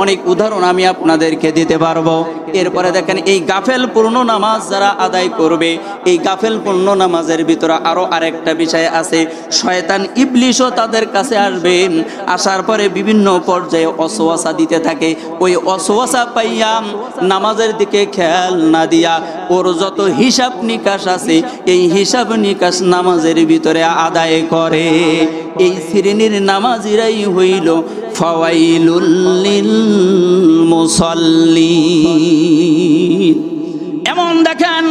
অনেক উদাহরণ আমি আপনাদেরকে দিতে পারবো। এরপরে দেখেন এই গাফেল পূর্ণ নামাজ যারা আদায় করবে, এই গাফেল পূর্ণ নামাজের ভিতরে আরো আরেকটা বিষয় আছে, শয়তান ইবলিশও তাদের কাছে আসবে, আসার পরে বিভিন্ন পর্যায়ে অসওয়াসা দিতে থাকে। ওই অসওয়াসা পাইয়া নামাজের দিকে খেয়াল না দিয়া ওর যত হিসাব নিকাশ আছে এই হিসাব নিকাশ নামাজের ভিতরে আদায় করে। এই শ্রেণীর নামাজিরাই হইল ফাওয়াইলুল লিল মুসাল্লিন। এমন দেখেন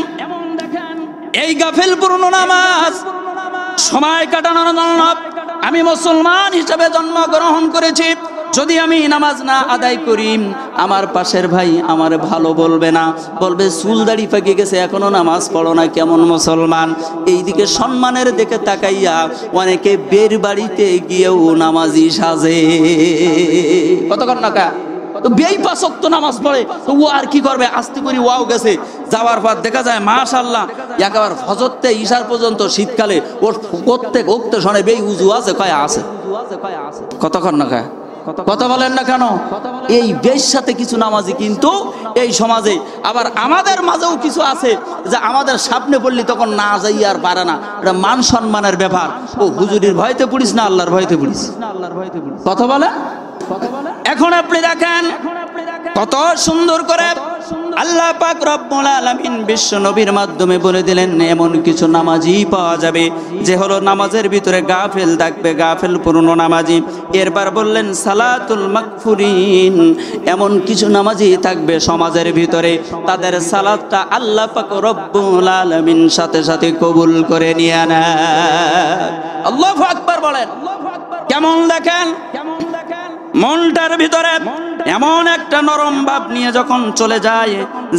এই গাফেল পূর্ণ নামাজ সময় কাটানোর জন্য আমি মুসলমান হিসেবে জন্মগ্রহণ করেছি। যদি আমি নামাজ না আদায় করি, আমার পাশের ভাই আমার ভালো বলবে না, বলবে চুল দাড়ি পাকে গেছে এখনো নামাজ পড়ো না, কেমন মুসলমান। এইদিকে সম্মানের দিকে তাকাইয়া অনেকে বের বাড়িতে গিয়েও নামাজি সাজে। কতক্ষণ নাকা তো বেই 5 ওয়াক্ত নামাজ পড়ে, তো ও আর কি করবে, আস্তে করে ওয়াও গেছে, যাওয়ার পর দেখা যায় মাশাআল্লাহ একেবারে ফজর থেকে ইশার পর্যন্ত শীতকালে ওর প্রত্যেক ওক্ত শোনে বেই উজু আছে, কয় আছে। কতক্ষণ নাকা? কথা বলেন না কেন? এই বেশ সাথে কিছু নামাজি কিন্তু এই সমাজে, আবার আমাদের মাঝেও কিছু আছে যে আমাদের সামনে পড়লি তখন না যাই আর পারে না, এটা মান সম্মানের ব্যাপার। ও হুজুরির ভয়তে পড়িস না আল্লাহর ভয়তে পড়িস। কথা বলে এখন আপনি দেখেন কত সুন্দর করে আল্লাহ পাক রব্বুল আলামিন বিশ্ব নবীর মাধ্যমে বলে দিলেন এমন কিছু নামাজি পাওয়া যাবে যে হলো নামাজের ভিতরে গাফেল থাকবে, গাফেল পূর্ণ নামাজি। এরপর বললেন সালাতুল মাগফুরিন, এমন কিছু নামাজি থাকবে সমাজের ভিতরে তাদের সালাতটা আল্লাহ পাক রব্বুল আলামিন সাথে সাথে কবুল করে নিয়ে নেয়। আল্লাহু আকবার বলেন। কেমন দেখেন মনটার ভিতরে এমন একটা নরম ভাব নিয়ে যখন চলে যায়,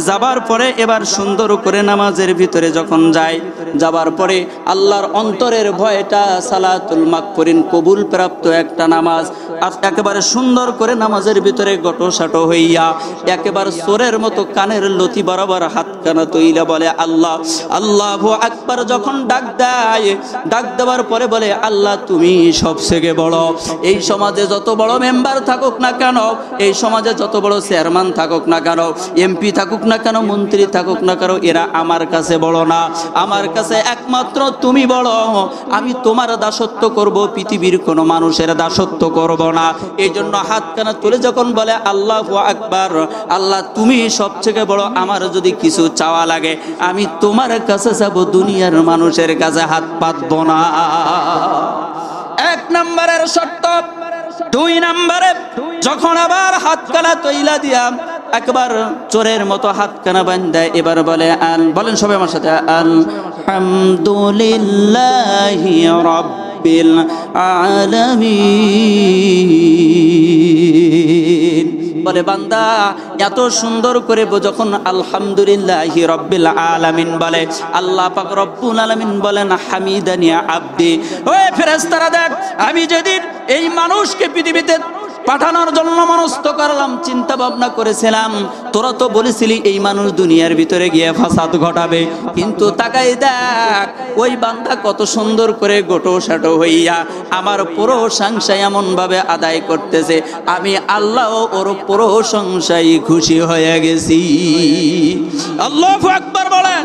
যাবার পরে এবার সুন্দর করে নামাজের ভিতরে যখন যায়, যাবার পরে আল্লাহর অন্তরের ভয়টা সালাতুল মাগফুরিন কবুল প্রাপ্ত একটা নামাজ, আর একেবারে সুন্দর করে নামাজের ভিতরে গটসাটো হইয়া একেবারে সোরের মতো কানের লতি বরাবর হাত কানা তৈলা বলে আল্লাহ আল্লাহু আকবার। যখন ডাক দেয়, ডাক দেওয়ার পরে বলে আল্লাহ তুমি সবথেকে বড়। এই সমাজে যত বড় মেম্বার থাকুক না কেন, এই সমাজে যত বড় চেয়ারম্যান থাকুক না কেন, এমপি থাকুক না কেন, মন্ত্রী থাকুক না কেন, এরা আমার কাছে বড় না। আমার কাছে একমাত্র তুমি বড়। আমি তোমার দাসত্ব করব, পৃথিবীর কোনো মানুষের দাসত্ব করব না। এই জন্য হাতখানা তুলে যখন বলে আল্লাহু আকবার, আল্লাহ তুমি সবথেকে বড়, আমার যদি কিছু চাওয়া লাগে আমি তোমার কাছে যাব, দুনিয়ার মানুষের কাছে হাত পাতব না। এক নম্বরের শর্ত। দুই নম্বরে যখন আবার হাতখানা তৈলা দিয়া একবার চোরের মতো হাতখানা বাঁধে, এবার বলে বলেন সবাই আমার সাথে, আলহামদুলিল্লাহি রাব্বিল আলামিন। বলে বান্দা এত সুন্দর করে যখন আলহামদুলিল্লাহি রাব্বিল আলামিন বলে, আল্লাহ পাক রব্বুল আলামিন বলেন হামিদানি আব্দি। ওই ফেরেশতারা দেখ, আমি যেদিন এই মানুষকে পৃথিবীতে পাঠানোর জন্য মনস্থ করলাম, চিন্তা ভাবনা করেছিলাম, তোরা তো বলেছিলি এই মানুষ দুনিয়ার ভিতরে গিয়ে ফাসাদ ঘটাবে, কিন্তু তাকাই দেখ ওই বান্দা কত সুন্দর করে গোটো সাটো হইয়া আমার প্রশংসা এমন ভাবে আদায় করতেছে, আমি আল্লাহ ওর প্রশংসায় খুশি হয়ে গেছি। আল্লাহু আকবার বলেন।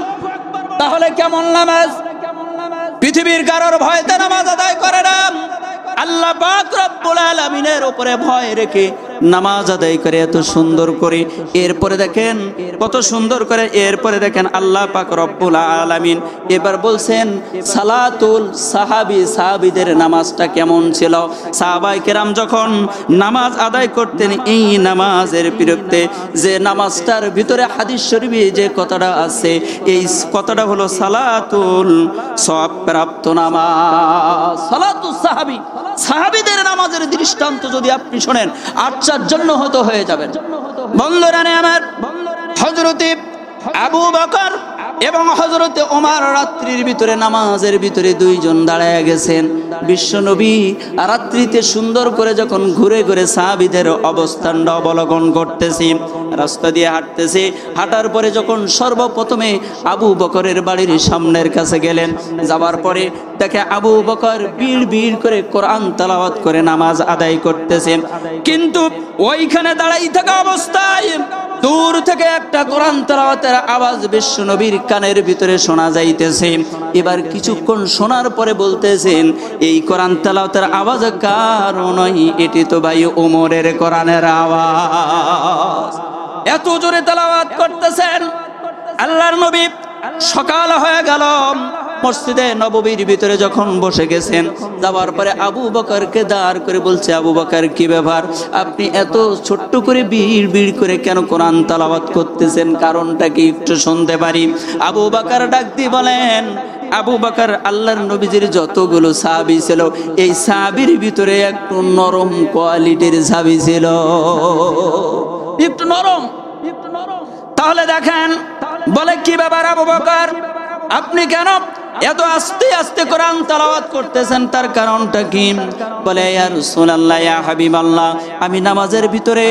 তাহলে কেমন নামাজ? পৃথিবীর কারোর ভয়তে নামাজ আদায় করে না, আল্লাহ পাক রব্বুল আলামিনের উপরে ভয় রেখে নামাজ আদায় করে এত সুন্দর করে। এরপরে দেখেন কত সুন্দর করে, এরপরে দেখেন আল্লাহ পাক রব্বুল আলামিন এবার বলছেন সালাতুল সাহাবীদের নামাজটা কেমন ছিল। সাহাবায়ে কেরাম যখন নামাজ আদায় করতেন, এই নামাজের বিরুদ্ধে যে নামাজটার ভিতরে হাদিস শরীফে যে কথাটা আছে, এই কথাটা হলো সালাতুল সওয়াব প্রাপ্ত নামাজ। সালাতুস সাহাবীদের নামাজের দৃষ্টান্ত যদি আপনি শোনেন আশ্চর্য হয়ে যাবেন। বন্ধুরা আমার, হযরতে আবু বকর এবং হযরতে ওমর রাত্রির ভিতরে নামাজের ভিতরে দুইজন দাঁড়ায় গেছেন। বিশ্বনবী রাত্রিতে সুন্দর করে যখন ঘুরে ঘুরে সাহাবীদের অবস্থানটা অবলোকন করতেছে, রাস্তা দিয়ে হাঁটতেছে, হাঁটার পরে যখন সর্বপ্রথমে আবু বকরের বাড়ির সামনের কাছে গেলেন, যাবার পরে দেখে আবু বকর বিড় করে কোরআন তেলাওয়াত করে নামাজ আদায় করতেছে। কিন্তু ওইখানে দাঁড়াই থাকা অবস্থায় দূর থেকে একটা কোরআন তেলাওয়াতের আওয়াজ বিশ্বনবীর কানের ভিতরে শোনা যাইতেছে। এবার কিছুক্ষণ শোনার পরে বলতেছেন, এই কোরআন তেলাওয়াতের আওয়াজ কারো নয়, এটি তো ভাই ওমরের কোরআনের আওয়াজ। এত জোরে তেলাওয়াত করতেছেন। আল্লাহর নবী সকাল হয়ে গেল, মসজিদে নববীর ভিতরে যখন বসে গেছেন, যাওয়ার পরে আবু বকরকে দাঁড় করে বলছে, আবু বকর কি ব্যাপার, আপনি এত ছোট্ট করে বিড় করে কেন কোরআন তেলাওয়াত করতেছেন, কারণটা কি একটু শুনতে পারি? আবু বকর ডাক দিয়ে বলেন, আবু বকর আল্লাহর নবীজির যতগুলো সাহাবী ছিল, এই সাহাবীর ভিতরে একটু নরম কোয়ালিটির সাহাবী ছিল, একটু নরম। তাহলে দেখেন, বলে কি ব্যাপার আবু বকর, আপনি কেন এত আস্তে আস্তে কোরআন তেলাওয়াত করতেছেন, তার কারণটা কি? বলে ইয়া রাসূলুল্লাহ, ইয়া হাবিবাল্লাহ, আমি নামাজের ভিতরে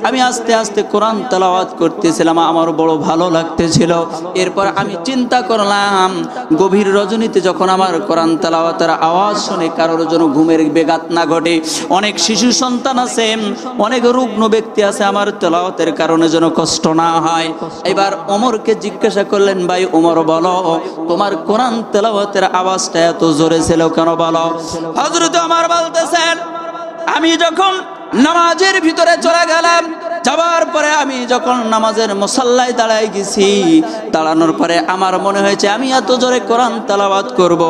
আমি আস্তে আস্তে কোরআন তেলাওয়াত করতেছিলাম, আমার বড় ভালো লাগতেছিল। এরপর আমি চিন্তা করলাম, গভীর রজনীতে যখন আমার কোরআন তেলাওয়াতের আওয়াজ শুনে কারোর জন্য ঘুমের বেঘাত না ঘটে, অনেক শিশু সন্তান আছে, অনেক রুগ্ন ব্যক্তি আছে, আমার তেলাওয়াতের কারণে যেন কষ্ট না হয়। এবার ওমরকে জিজ্ঞাসা করলেন, ভাই ওমর বলো, তোমার কোরআন তেলাওয়াতের আওয়াজটা এত জোরে ছিল কেন বলো? হযরত ওমর বলতেছেন, আমি যখন নামাজের ভিতরে চলে গেলাম, যাওয়ার পরে আমি যখন নামাজের মুসাল্লায় দাঁড়াই গেছি, দাঁড়ানোর পরে আমার মনে হয়েছে আমি এত জোরে কোরআন তেলাওয়াত করব,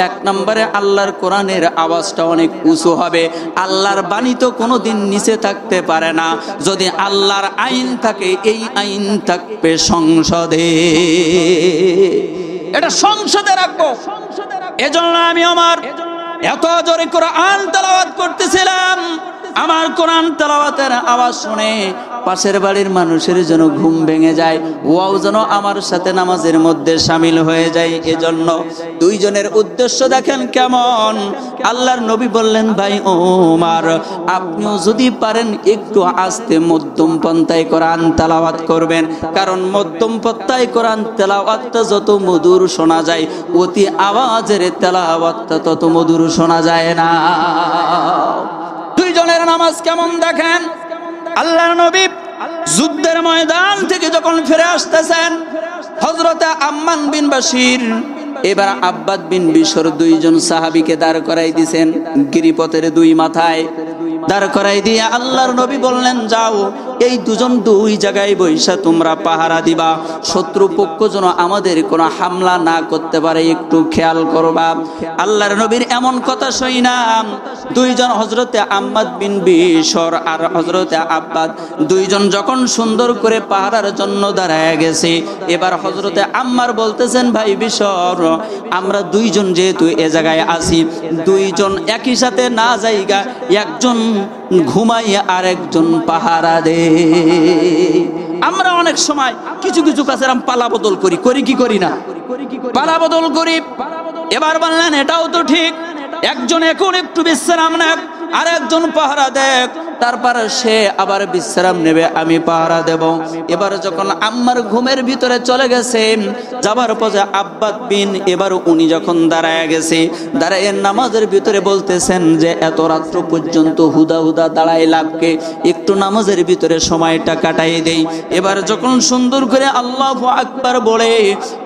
এক নম্বরে আল্লাহর কোরআনের আওয়াজটা অনেক উঁচু হবে। আল্লাহর বাণী তো কোনোদিন নিচে থাকতে পারে না, যদি আল্লাহর আইন থাকে, এই আইন থাকবে সংসদে, এটা সংসদে রাখবো। এজন্য আমি আমার এত জোরে কোরআন তেলাওয়াত করতেছিলাম, আমার কোরআন তেলাওয়াতের আওয়াজ শুনে পাশের বাড়ির মানুষের যেন ঘুম ভেঙে যায়, ওয়াও যেন আমার সাথে নামাজের মধ্যে শামিল হয়ে যায়। এজন্য দুইজনের উদ্দেশ্য দেখেন কেমন। আল্লাহর নবী বললেন, ভাই ওমর, আপনিও যদি পারেন একটু আস্তে মধ্যম পন্থায় কোরআন তেলাওয়াত করবেন, কারণ মধ্যম পন্থায় কোরআন তেলাওয়াতটা যত মধুর শোনা যায়, অতি আওয়াজের তেলাওয়াতটা তত মধুর শোনা যায় না। দুইজনের নামাজ কেমন দেখেন। আল্লাহর নবী যুদ্ধের ময়দান থেকে যখন ফিরে আসতেছেন, হযরতে আম্মান বিন বাশির এবার আব্বাদ বিন বিশর দুইজন সাহাবীকে দাঁড় করাই দিয়েছেন গিরিপথের দুই মাথায় দাঁড় করাই দিয়ে আল্লাহর নবী বললেন, যাও এই দুজন দুই জায়গায় বৈশা তোমরা পাহারা দিবা, শত্রু পক্ষ যেন আমাদের কোনো হামলা না করতে পারে একটু খেয়াল করবা। আল্লাহর নবীর এমন কথা শুনা দুইজন হযরতে আম্মাদ বিন বিশর আর হযরতে আব্বাদ দুইজন যখন সুন্দর করে পাহারার জন্য দাঁড়ায় গেছে, এবার হযরতে আম্মার বলতেছেন, ভাই বিশর, আমরা দুইজন যেহেতু এ জায়গায় আছি, দুইজন একই সাথে না যাইগা, একজন ঘুমাইয়া আর একজন পাহারা দে। আমরা অনেক সময় কিছু কিছু কাছে পালা বদল করি, করি কি করি না? পালা বদল করি। এবার বললেন এটাও তো ঠিক, একজন এখন একটু বিশ্রাম নেক আর একজন পাহারা দেখ, তারপর সে আবার বিশ্রাম নেবে, আমি পাহারা দেব। এবার যখন আম্মার ঘুমের ভিতরে চলে গেছে, যাবার পথে আব্বাদ বিন এবার উনি যখন দাঁড়ায় গেছে, দাঁড়ায় নামাজের ভিতরে বলতেছেন যে এত রাত্র পর্যন্ত হুদা হুদা দাঁড়ায় লাভকে, একটু নামাজের ভিতরে সময়টা কাটাই দেই। এবার যখন সুন্দর করে আল্লাহু আকবার বলে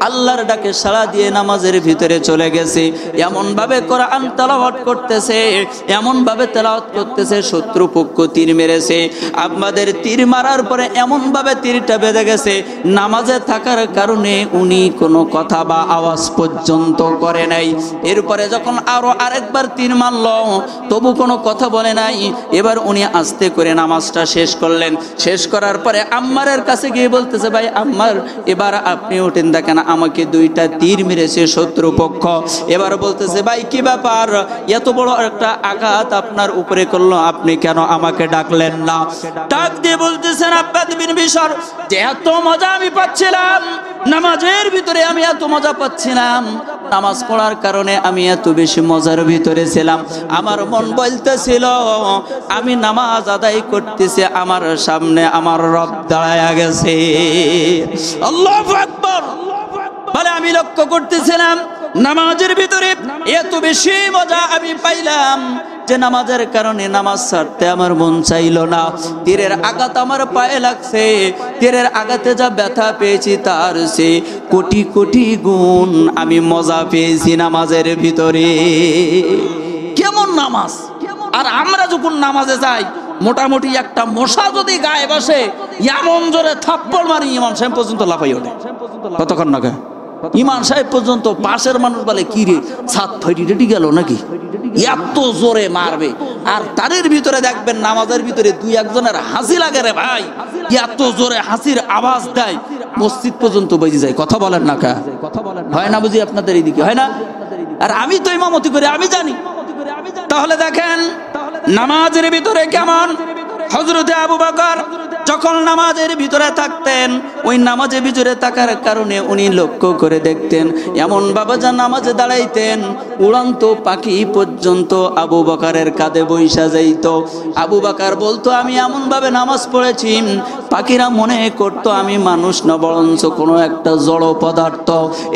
আল্লাহর ডাকে সাড়া দিয়ে নামাজের ভিতরে চলে গেছে, এমন ভাবে কোরআন তেলাওয়াত করতেছে, এমন ভাবে তেলাওয়াত করতেছে, শত্রুপক্ষ তীর মেরেছে, আমাদের তীর মারার পরে এমন ভাবে তীরটা বেঁধে গেছে, নামাজে থাকার কারণে উনি কোনো কথা বা আওয়াজ পর্যন্ত করে নাই। এরপরে যখন আরো আরেকবার তীর মারল, তবু কোনো কথা বলে নাই। এবার উনি আস্তে করে নামাজটা শেষ করলেন। শেষ করার পরে আম্মারের কাছে গিয়ে বলতেছে, ভাই আম্মার, এবার আপনি উঠেন, দেখেন আমাকে দুইটা তীর মেরেছে শত্রুপক্ষ। এবার বলতেছে, ভাই কি ব্যাপার, এত বড় একটা আঘাত আপনার উপরে করলো, আপনি কেন আমাকে ডাকলেন না? ডাক দিয়ে বলতেছেন আব্বাদ বিন বিশর, যে এত মজা আমি পাচ্ছিলাম নামাজের ভিতরে, আমি এত মজা পাচ্ছিলাম, নামাজ পড়ার কারণে আমি এত বেশি মজার ভিতরে ছিলাম, আমার মন বলতেছিল আমি নামাজ আদায় করতেছি, আমার সামনে আমার রব দাঁড়ায়া গেছে। আল্লাহু আকবার। বলে আমি লক্ষ্য করতেছিলাম নামাজের ভিতরে এত বেশি মজা আমি পাইলাম যে নামাজের কারণে নামাজ ছাড়তে আমার মন চাইল না। তীরের আঘাত আমার পায়ে লাগছে, তীরের আঘাতে যা ব্যথা পেয়েছি তার সে কোটি কোটি গুণ আমি মজা পেয়েছি নামাজের ভিতরে। কেমন নামাজ! আর আমরা যখন নামাজে যাই, মোটামুটি একটা মশা যদি গায়ে বসে, এমন জোরে থাপ্পড় মারি ইমাম সাহেব পর্যন্ত লাফাই ওঠে। কতক্ষণ না ইমাম সাহেব পর্যন্ত পাশের মানুষ বলে, কি রে ছাদ ফাইটি রেডি গেল নাকি, এত জোরে মারবে। আর তারের ভিতরে দেখবেন নামাজের ভিতরে দুই একজনের হাসি লাগে রে ভাই, এত জোরে হাসির আওয়াজ দেয়, মসজিদ পর্যন্ত বেজে যায়। কথা বলেন না কা? হয় না বুঝি আপনাদের এইদিকে? হয় না? আর আমি তো ইমামতি করি, আমি জানি। তাহলে দেখেন নামাজের ভিতরে কেমন। হযরতে আবু বকর যখন নামাজের ভিতরে থাকতেন, ওই নামাজের ভিতরে থাকার কারণে উনি লক্ষ্য করে দেখতেন, এমন বাবা যা নামাজে দাঁড়াইতেন, উড়ন্ত পাখি পর্যন্ত আবু বকরের কাঁধে বৈশা যাইত। আবু বকর বলতো, আমি এমন ভাবে নামাজ পড়েছি, পাখিরা মনে করতো আমি মানুষ না বরঞ্চ কোনো একটা জড় পদার্থ,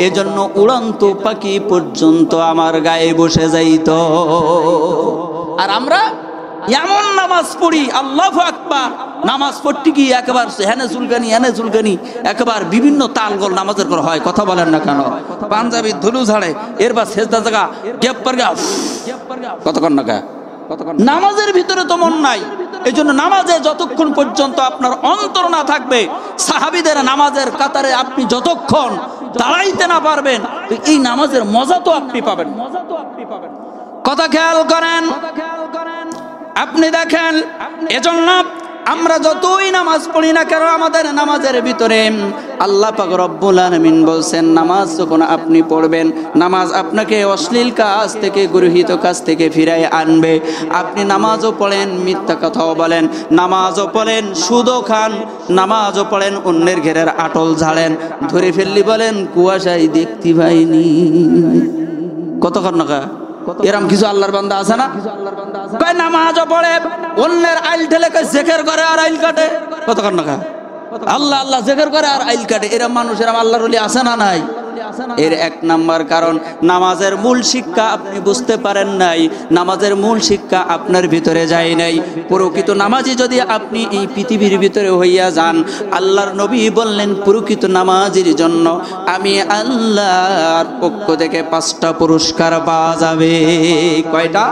এজন্য উড়ন্ত পাখি পর্যন্ত আমার গায়ে বসে যাইত। আর আমরা এমন নামাজ পড়ি, আল্লাহু আকবার, নামাজ পড়তে কি একবার হেনে চুলকানি হেনে চুলকানি, একবার বিভিন্ন তালগোল নামাজের করা হয়। কথা বলেন না কেন? পাঞ্জাবি ধুলু ঝাড়ে, এরবার সেজদা জায়গা গ্যাপ পার গা, কতক্ষণ না কা? নামাজের ভিতরে তো মন নাই। এই জন্য নামাজে যতক্ষণ পর্যন্ত আপনার অন্তর না থাকবে, সাহাবীদের নামাজের কাতারে আপনি যতক্ষণ দাঁড়াইতে না পারবেন, এই নামাজের মজা তো আপনি পাবেন। কথা খেয়াল করেন। আপনি দেখেন, এজন্য আমরা যতই নামাজ পড়ি না কেন, আমাদের নামাজের ভিতরে আল্লাহ পাক রব্বুল আলামিন বলছেন, নামাজ যখন আপনি পড়বেন, নামাজ আপনাকে অশ্লীল কাজ থেকে, গৃহীত কাজ থেকে ফিরায় আনবে। আপনি নামাজও পড়েন, মিথ্যা কথাও বলেন, নামাজও পড়েন, সুদও খান, নামাজও পড়েন, অন্যের ঘেরের আটল ঝাড়েন, ধরে ফেললি বলেন কুয়াশায় দেখতে পাইনি। কতক্ষণ না এরম কিছু আল্লাহর বান্দা আছে না? নামাজও পড়ে, অন্যের আইল ঠেলে জেকের করে আর আইল কাটে। কতক্ষণ না আল্লাহ আল্লাহ জেকের করে আর আইল কাটে। এরম মানুষ, এরম আল্লাহর ওলি আছে না নাই? এর এক নাম্বার কারণ নামাজের মূল শিক্ষা আপনি বুঝতে পারেন নাই, নামাজের মূল শিক্ষা আপনার ভিতরে যায় নাই। প্রকৃত নামাজি যদি আপনি এই পৃথিবীর ভিতরে হইয়া যান, আল্লাহর নবী বললেন প্রকৃত নামাজির জন্য আমি আল্লাহর পক্ষ থেকে 5টা পুরস্কার পাওয়া যাবে। কয়টা?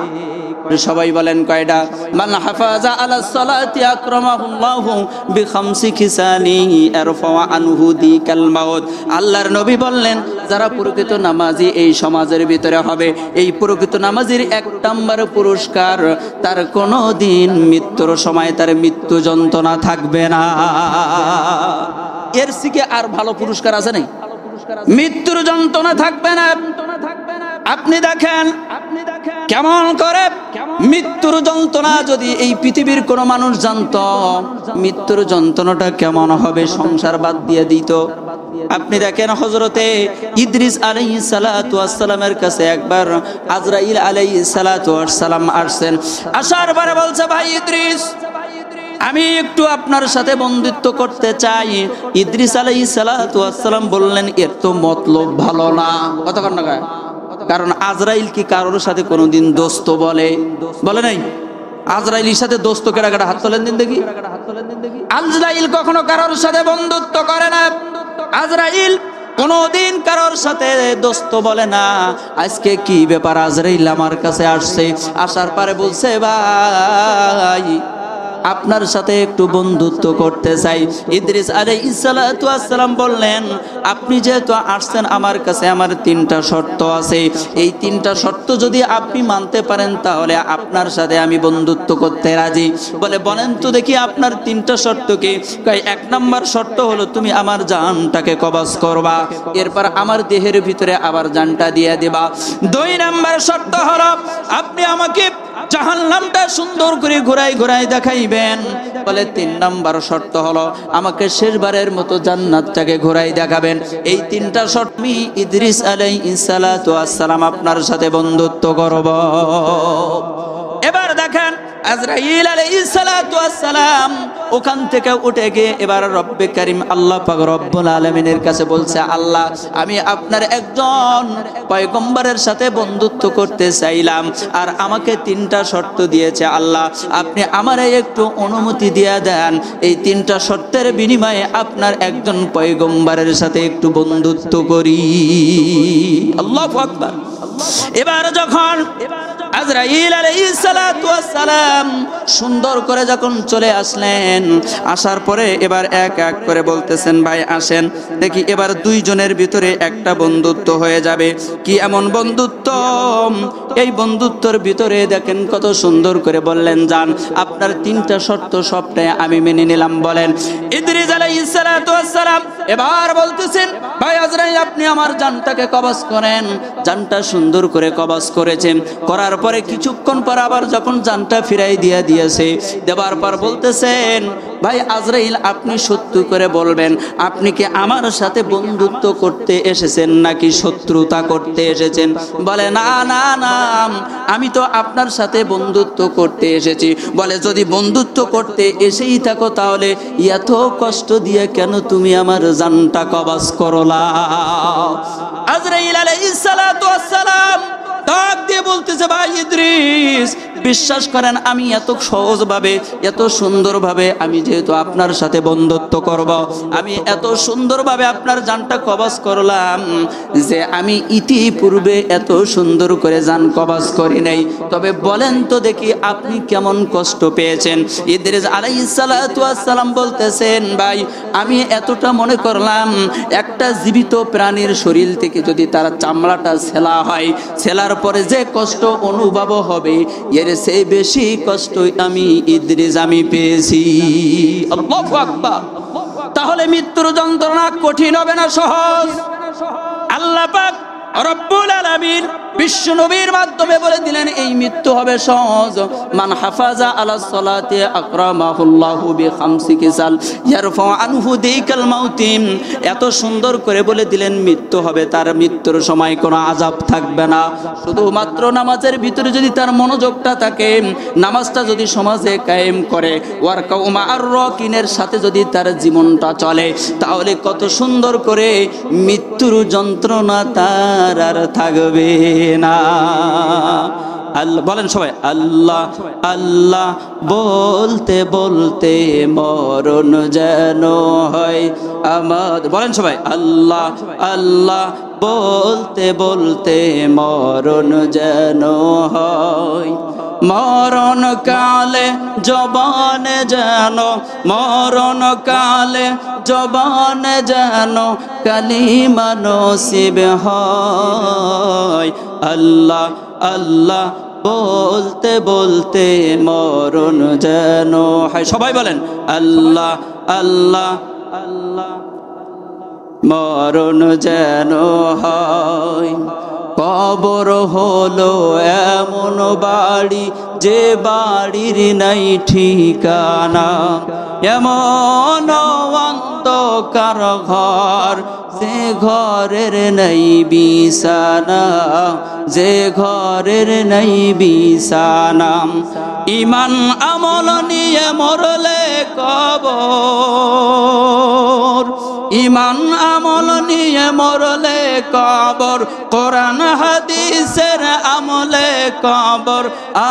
সবাই বলেন কয়টা? মান হাফাজা আলা সালাতি আকরামাহুল্লাহু বিখামসি খিসানি আরফা আনহু দিকাল মাউত। আল্লাহর নবী বললেন যারা প্রকৃত নামাজি এই সমাজের ভিতরে হবে, এই প্রকৃত নামাজির 1 নম্বর পুরস্কার, তার কোনো দিন মৃত্যুর সময় তার মৃত্যু যন্ত্রণা থাকবে না। এর থেকে আর ভালো পুরস্কার আছে নাই? মৃত্যুর যন্ত্রণা থাকবে না। আপনি দেখেন কেমন করে মৃত্যুর যন্ত্রণা যদি এই পৃথিবীর কোন মানুষ জানতো, মৃত্যুর যন্ত্রণাটা কেমন হবে, সংসার বাদ দিয়ে দিত। আপনি দেখেন হযরতে ইদ্রিস আলাইহিস সালাতু ওয়াস সালামের কাছে একবার আজরাইল আলাইহিস সালাতু ওয়াস সালাম আসছেন। আসার পরে বলছে, ভাই ইদ্রিস, আমি একটু আপনার সাথে বন্ধুত্ব করতে চাই। ইদ্রিস আলাইহিস সালাতু ওয়াস সালাম বললেন, এর তো মতলব ভালো না। কতক্ষণ না? কারণ আজরাইল কি কারোর সাথে কোনোদিন দোস্ত বলে নাই? আজরাইলের সাথে দোস্ত কেডা কেডা? হাত তোলেন দিন দেখি। আজরাইল কখনো কারোর সাথে বন্ধুত্ব করে না। আজরাইল কোনোদিন কারোর সাথে দোস্ত বলে না। আজকে কি ব্যাপার? আজরাইল আমার কাছে আসছে, আসার পরে বলছে, ভাই আপনার সাথে একটু বন্ধুত্ব করতে চাই। ইদ্রিস আলাইহিস সালাতু ওয়াস সালাম বললেন, আপনি যেহেতু আসছেন আমার কাছে, আমার 3টা শর্ত আছে। এই 3টা শর্ত যদি আপনি মানতে পারেন তাহলে আপনার সাথে আমি বন্ধুত্ব করতে রাজি। বলেন তো দেখি আপনার 3টা শর্ত কি? 1 নম্বর শর্ত হলো তুমি আমার জানটাকে কবজ করবা, এরপর আমার দেহের ভিতরে আবার জানটা দিয়ে দিবা। 2 নম্বর শর্ত হলো আপনি আমাকে জাহান্নামটা সুন্দর করে ঘুরাই দেখাইবেন। বলে 3 নম্বর শর্ত হলো আমাকে শেষবারের মতো জান্নাতটাকে ঘুরাই দেখাবেন। এই 3টা শর্ত আমি ইদ্রিস আলাইহিস সালাতু ওয়াস সালাম আপনার সাথে বন্ধুত্ব করব। এবার দেখেন আজরাইল আলাইহিস সালাতু ওয়াস সালাম ওখান থেকে উঠে গিয়ে এবার রব্বে কারীম আল্লাহ পাক রব্বুল আলামিনের কাছে বলছে, আল্লাহ আমি আপনার একজন পয়গম্বরের সাথে বন্ধুত্ব করতে চাইলাম, আর আমাকে 3টা শর্ত দিয়েছে। আল্লাহ আপনি আমারে একটু অনুমতি দিয়ে দেন, এই 3টা শর্তের বিনিময়ে আপনার একজন পয়গম্বরের সাথে একটু বন্ধুত্ব করি। আল্লাহু আকবার। এবার যখন আজরাইল আলাইহিস সালাতু ওয়াস সালাম সুন্দর করে যখন চলে আসলেন, আসার পরে এবার এক এক করে বলতেছেন, ভাই আসেন দেখি এবার 2 জনের ভিতরে একটা বন্ধুত্ব হয়ে যাবে। কি এমন বন্ধুত্ব? এই বন্ধুত্বের ভিতরে দেখেন কত সুন্দর করে বললেন, যান আপনার 3টা শর্ত সবটাই আমি মেনে নিলাম। বলেন ইদ্রিস আলাইহিস সালাতু ওয়াস সালাম এবার বলতেছেন, ভাই আজরাইল আপনি আমার জানটাকে কবজ করেন। জানটা সুন্দর করে কবজ করেছেন, করার পরে কিছুক্ষণ পর আবার যখন জানটা ফিরাই দিয়েছে, দেবার পর বলতেছেন, ভাই আজরাইল আপনি সত্য করে বলবেন, আপনি কি আমার সাথে বন্ধুত্ব করতে এসেছেন নাকি শত্রুতা করতে এসেছেন? বলে না না না, আমি তো আপনার সাথে বন্ধুত্ব করতে এসেছি। বলে যদি বন্ধুত্ব করতে এসেই থাকো তাহলে এত কষ্ট দিয়ে কেন তুমি আমার জানটা কবজ করলা? আজরাইল আলাইহিস সালাতু ওয়াস সালাম ডাক দিয়ে বলতেছে, ভাই ইদ্রিস বিশ্বাস করেন আমি এত সহজভাবে এত সুন্দরভাবে আমি যেহেতু আপনার সাথে বন্ধুত্ব করব, আমি এত সুন্দরভাবে আপনার জানটা কবজ করলাম যে আমি ইতিপূর্বে এত সুন্দর করে জান কবজ করি নাই। তবে বলেন তো দেখি আপনি কেমন কষ্ট পেয়েছেন? ইদ্রিস আলাইহিস সালাতু ওয়াস সালাম বলতেছেন, ভাই আমি এতটা মনে করলাম একটা জীবিত প্রাণীর শরীর থেকে যদি তার চামড়াটা ছেলা হয়, ছেলার পরে যে কষ্ট অনুভব হবে এর চেয়ে বেশি কষ্ট আমি ইদ্রিস আমি পেয়েছি। আল্লাহু আকবার। তাহলে মৃত্যুর যন্ত্রণা কঠিন হবে না সহজ? আল্লাহ পাক রব্বুল আলামিন বিশ্ব নবীর মাধ্যমে বলে দিলেন এই মৃত্যু হবে সহজ। মান হাফাজা আলা সালাতি আকরামাহুল্লাহু বিখামসি কিসাল ইয়ারফা আনহু দিকাল মাউতিম। এত সুন্দর করে বলে দিলেন মৃত্যু হবে, তার মৃত্যুর সময় কোনো আযাব থাকবে না। শুধুমাত্র নামাজের ভিতরে যদি তার মনোযোগটা থাকে, নামাজটা যদি সমাজে কায়েম করে, ওয়ারকাউ মা'আর রাকিনের সাথে যদি তার জীবনটা চলে, তাহলে কত সুন্দর করে মৃত্যুর যন্ত্রণা তার আর থাকবে না। আল্লাহ বলেন সবাই, আল্লাহ আল্লাহ বলতে বলতে মরণ যেন হয় আমাদের। বলেন সবাই, আল্লাহ আল্লাহ বলতে বলতে মরণ যেন হয়। মরণ কালে জবানে যেন, মরণ কালে জবানে যেন কালিমা নসিব হয়। আল্লাহ আল্লাহ বলতে বলতে মরণ যেন হয়। সবাই বলেন, আল্লাহ আল্লাহ আল্লাহ মরণ যেন হয়। কবর হলো এমন বাড়ি যে বাড়ির নাই ঠিকানা, এমন অন্ধকার ঘর যে ঘরের নাই বিছানা, যে ঘরের নাই বিছানা। ঈমান আমল নিয়ে মরলে কবর, ঈমান আমল নিয়ে মরলে কবর, কোরআন হাদিসের আমলে কবর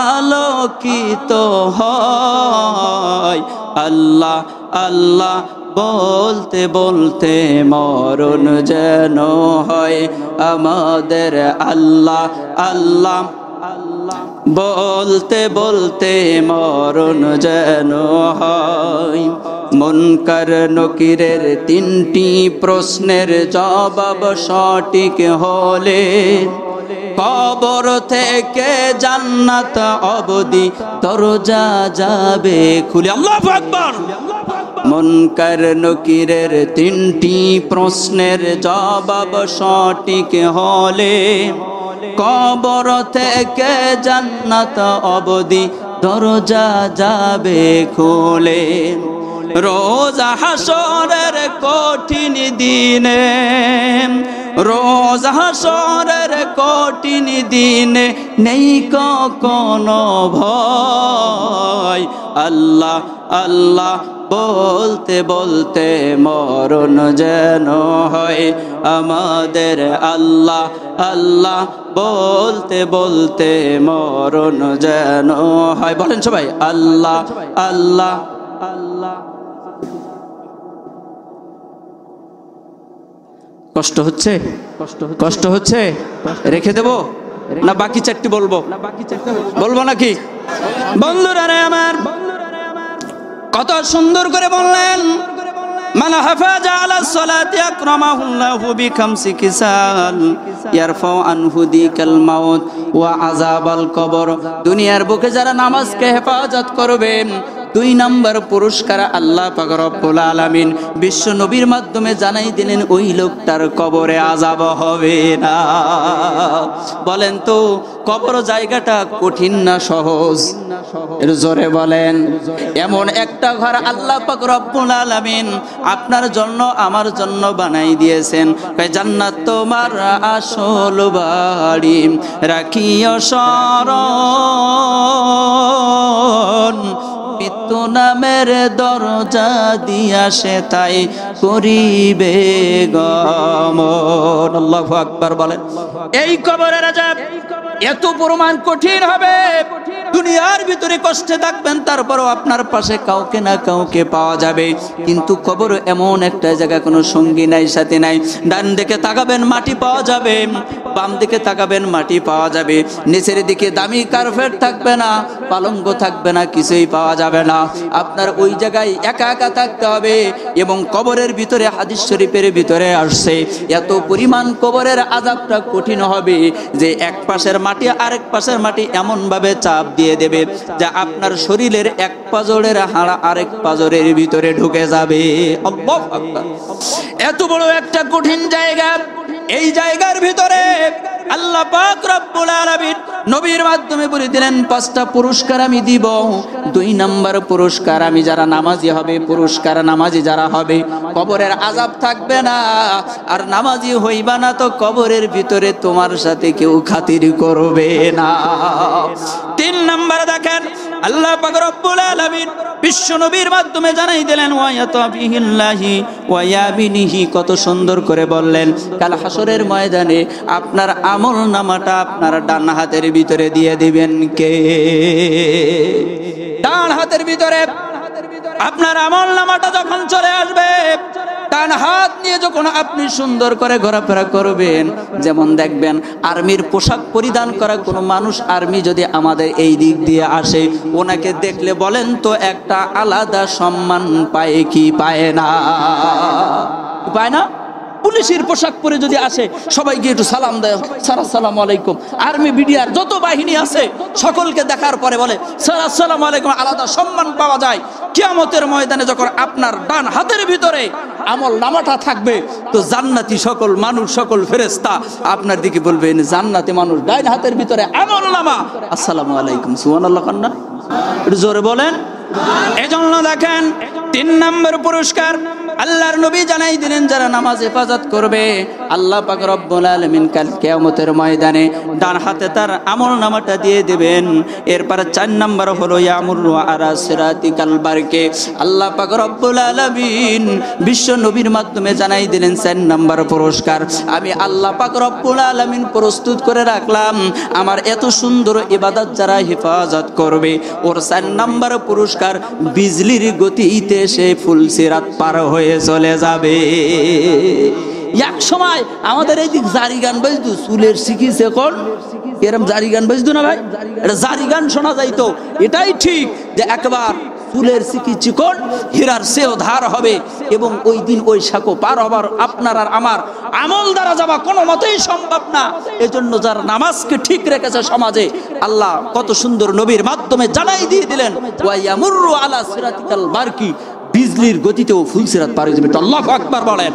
আলোকিত হয়। আল্লাহ আল্লাহ বলতে বলতে মরণ যেন হয় আমাদের। আল্লাহ আল্লাহ আল্লাহ বলতে বলতে মরণ যেন হয়। মুনকার নকিরের তিনটি প্রশ্নের জবাব সঠিক হলে কবর থেকে জান্নাত অবধি দরজা যাবে খুলে। আল্লাহু আকবার। মুনকার নকিরের তিনটি প্রশ্নের জবাব সঠিক হলে কবর থেকে জান্নাত অবধি দরজা যাবে খুলে। রোজ হাসরের কঠিন দিনে, রোজ হাসরের কঠিন দিনে নেই কোনো ভয়। আল্লাহ আল্লাহ বলতে বলতে মরণ যেন হয় আমাদের। আল্লাহ আল্লাহ বলতে বলতে মরণ যেন হয়। বলেন সবাই, আল্লাহ আল্লাহ আল্লাহ। কষ্ট হচ্ছে, কষ্ট হচ্ছে, রেখে দেব না বাকি চারটি বলবো? বলবো নাকি? বন্ধুরা আমার কত সুন্দর করে বললেন, মান হাফাজা আলা সালাতি আকরামাহুল্লাহু বিখামসি কিসাল ইয়ারফাউ আনহু দিকাল মাউত ওয়া আযাবাল কবর। দুনিয়ার বুকে যারা নামাজকে হেফাজত করবেন, 2 নম্বর পুরস্কার আল্লাহ পাক রব্বুল আলামিন বিশ্ব নবীর মাধ্যমে জানাই দিলেন, ওই লোকটার কবরে আযাব হবে না। বলেন তো কবর জায়গাটা কঠিন না সহজ? এর জোরে বলেন। এমন একটা ঘর আল্লাহ পাক রব্বুল আলামিন আপনার জন্য আমার জন্য বানাই দিয়েছেন। জান্নাত তোমার আসল বাড়ি, রাখিও স্মরণ, মৃত্যু নামের দরজা দিয়া সে তাই করিবে গমন। আল্লাহু আকবার বলেন। এই কবরের আযাব এত পরিমাণ কঠিন হবে, দুনিয়ার ভিতরে কষ্টে থাকবেন, তারপরও আপনার পাশে কাউকে না কাউকে পাওয়া যাবে। কিন্তু কবর এমন একটা জায়গা, কোনো সঙ্গী নাই, সাথী নাই। ডান দিকে তাকাবেন মাটি পাওয়া যাবে, বাম দিকে তাকাবেন মাটি পাওয়া যাবে, নিচের দিকে দামি কার্পেট থাকবে না, পালঙ্ক থাকবে না, কিছুই পাওয়া যাবে না। আপনার ওই জায়গায় একা একা থাকতে হবে। এবং কবরের ভিতরে হাদিস শরীফের ভিতরে আসছে, এত পরিমাণ কবরের আযাবটা কঠিন হবে যে এক পাশের মাটি আরেক পাশের মাটি এমন ভাবে চাপ দিয়ে দেবে যে আপনার শরীরের এক পাজরের হাড় আরেক পাজরের ভিতরে ঢুকে যাবে। আল্লাহু আকবার। এত বড় একটা কঠিন জায়গা, এই জায়গার ভিতরে আল্লাহ পাক রব্বুল আলামিন নবীর মাধ্যমে বলে দিলেন 5টা পুরস্কার আমি দিব। 2 নাম্বার পুরস্কার, আমি যারা নামাজি হবে, পুরস্কার নামাজি যারা হবে কবরের আযাব থাকবে না, আর নামাজি হইবা না তো কবরের ভিতরে তোমার সাথে কেউ খাতির করবে না। 3 নাম্বার দেখেন আল্লাহ পাক রব্বুল আলামিন বিশ্ব নবীর মাধ্যমে জানাই দিলেন ওয়ায়াতাবিহিল্লাহি ওয়ায়াবিনিহি, কত সুন্দর করে বললেন কাল হাসরের ময়দানে আপনার আমল নামাটা আপনার ডান হাতের ভিতরে দিয়ে দিবেন কে? ডান হাতের ভিতরে আপনার আমল নামাটা যখন চলে আসবে, ডান হাত নিয়ে যখন আপনি সুন্দর করে ঘোরাফেরা করবেন, যেমন দেখবেন আর্মির পোশাক পরিধান করা কোনো মানুষ, আর্মি যদি আমাদের এই দিক দিয়ে আসে, ওনাকে দেখলে বলেন তো একটা আলাদা সম্মান পায় কি পায় না? পায় না? পুলিশের পোশাক পরে যদি আসে সবাইকে একটু সালাম দেয়, স্যার আসসালামু আলাইকুম। আর্মি বিডিআর যত বাহিনী আছে সকলকে দেখার পরে বলে স্যার আসসালামু আলাইকুম, আলাদা সম্মান পাওয়া যায়। কিয়ামতের ময়দানে যখন আপনার ডান হাতের ভিতরে আমল নামাটা থাকবে, তো জান্নাতি সকল মানুষ, সকল ফেরেশতা আপনার দিকে বলবেন, জান্নাতি মানুষ ডান হাতের ভিতরে আমল নামা, আসসালামু আলাইকুম। সুবহানাল্লাহ কান্না একটু জোরে বলেন। এজন্য দেখেন 3 নম্বর পুরস্কার আল্লাহর নবী জানাই দিলেন, যারা নামাজ হেফাজত করবে আল্লাহ পাক রব্বুল আলামিন কাল কিয়ামতের ময়দানে ডান হাতে তার আমল নামাটা দিয়ে দিবেন। এরপর 4 নম্বর হলো ইয়ামুরু আলা সিরাতিকাল বারকে, আল্লাহ পাক রব্বুল আলামিন বিশ্ব নবীর মাধ্যমে জানাই দিলেন 4 নম্বর পুরস্কার, আমি আল্লাহ পাক রব্বুল আলামিন প্রস্তুত করে রাখলাম আমার এত সুন্দর ইবাদত যারা হেফাজত করবে, ওর 4 নম্বর পুরস্কার বিজলির গতিতে সে ফুলসিরাত পার হয়ে চলে যাবে। এক সময় আমাদের এই দিক জারি গান বাজতো, চুলের শিখিস এখন এরম জারি গান বাজতো না ভাই, এটা জারি গান শোনা যাইতো। এটাই ঠিক যে একবার চুলের শিখি চিকন হীরার চেয়েও ধার হবে, এবং ওই দিন ওই সাঁকো পার হবার আপনার আর আমার আমল দ্বারা যাওয়া কোনো মতেই সম্ভব না। এজন্য যারা নামাজকে ঠিক রেখেছে সমাজে, আল্লাহ কত সুন্দর নবীর মাধ্যমে জানাই দিয়ে দিলেন ওয়ায়ামুরু আলা সিরাতিকাল বারকি, বিজলির গতিতেও ফুলসিরাত পার হয়ে যাবে। আল্লাহু আকবার বলেন।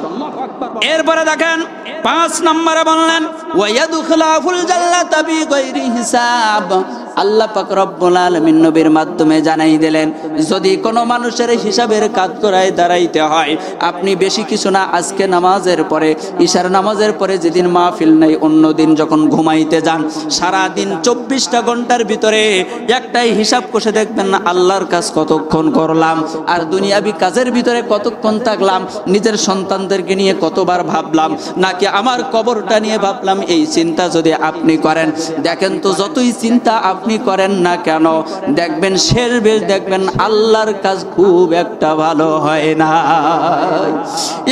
এরপরে দেখেন 5 নম্বরে বললেন ওয়ায়াদখুলুল জান্নাতা বিগাইরি হিসাব, আল্লাহ পাক রব্বুল আলামিন নবীর মাধ্যমে জানাই দিলেন, যদি কোনো মানুষের হিসাবের কাঠগড়ায় দাঁড়াইতে হয়, আপনি বেশি কিছু না, আজকে নামাজের পরে, ইশার নামাজের পরে যেদিন মাহফিল নাই, অন্য দিন যখন ঘুমাইতে যান, সারা দিন 24টা ঘন্টার ভিতরে একটাই হিসাব কষে দেখবেন না আল্লাহর কাজ কতক্ষণ করলাম, আর দুনিয়াবি কাজের ভিতরে কতক্ষণ থাকলাম, নিজের সন্তানদেরকে নিয়ে কতবার ভাবলাম, নাকি আমার কবরটা নিয়ে ভাবলাম। এই চিন্তা যদি আপনি করেন, দেখেন তো যতই চিন্তা আপনি করেন না কেন, দেখবেন শেষ বেশ দেখবেন আল্লাহর কাজ খুব একটা ভালো হয় না।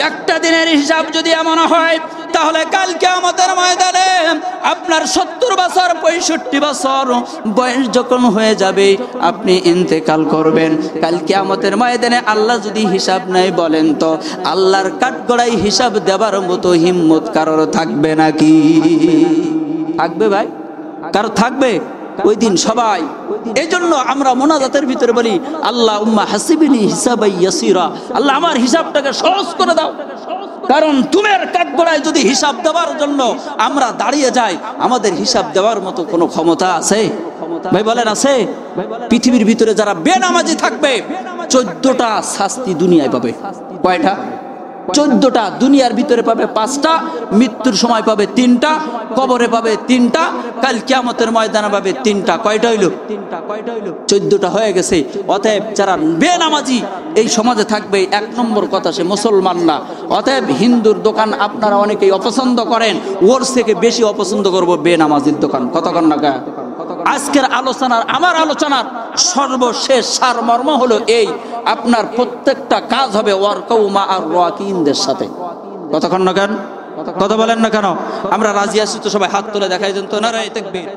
একটা দিনের হিসাব যদি এমন হয়, তাহলে কাল কিয়ামতের ময়দানে আপনার 70 বছর 65 বছর বয়স যখন হয়ে যাবে, আপনি ইন্তেকাল করবেন, কাল কিয়ামতের ময়দানে আল্লাহ যদি হিসাব নাই, বলেন তো আল্লাহর কাঠগড়ায় হিসাব দেবার মতো হিম্মত কারোর থাকবে নাকি? থাকবে ভাই? কারো থাকবে? ওই দিন সবাই, এই জন্য আমরা মোনাজাতের ভিতরে বলি আল্লাহ উম্মা হাসিবিনি হিসাবাই ইয়াসিরা, আল্লাহ আমার হিসাবটাকে সহজ করে দাও। কারণ তোমার কাঠগড়ায় যদি হিসাব দেওয়ার জন্য আমরা দাঁড়িয়ে যাই, আমাদের হিসাব দেওয়ার মতো কোনো ক্ষমতা আছে ভাই? বলেন আছে? পৃথিবীর ভিতরে যারা বেনামাজি থাকবে 14টা শাস্তি দুনিয়ায় পাবে। কয়টা? 14টা। দুনিয়ার ভিতরে পাবে 5টা, মৃত্যুর সময় পাবে 3টা, কবরে পাবে 3টা, কাল কিয়ামতের ময়দানে পাবে 3টা। কয়টা হইল? 14টা হয়ে গেছে। অতএব যারা বেনামাজি এই সমাজে থাকবে, 1 নম্বর কথা সে মুসলমান না। অতএব হিন্দুর দোকান আপনারা অনেকেই অপছন্দ করেন, ওর থেকে বেশি অপছন্দ করব বেনামাজির দোকান। কতক্ষণ না? আজকের আলোচনার, আমার আলোচনার সর্বশেষ সারমর্ম হলো এই, আপনার প্রত্যেকটা কাজ হবে ওয়ারকাউমা আর রাকিনদের সাথে। কতক্ষণ না কেন? কথা বলেন না কেন? আমরা রাজি আছি তো? সবাই হাত তুলে দেখাই দেন তো, নারায়ে তাকবীর।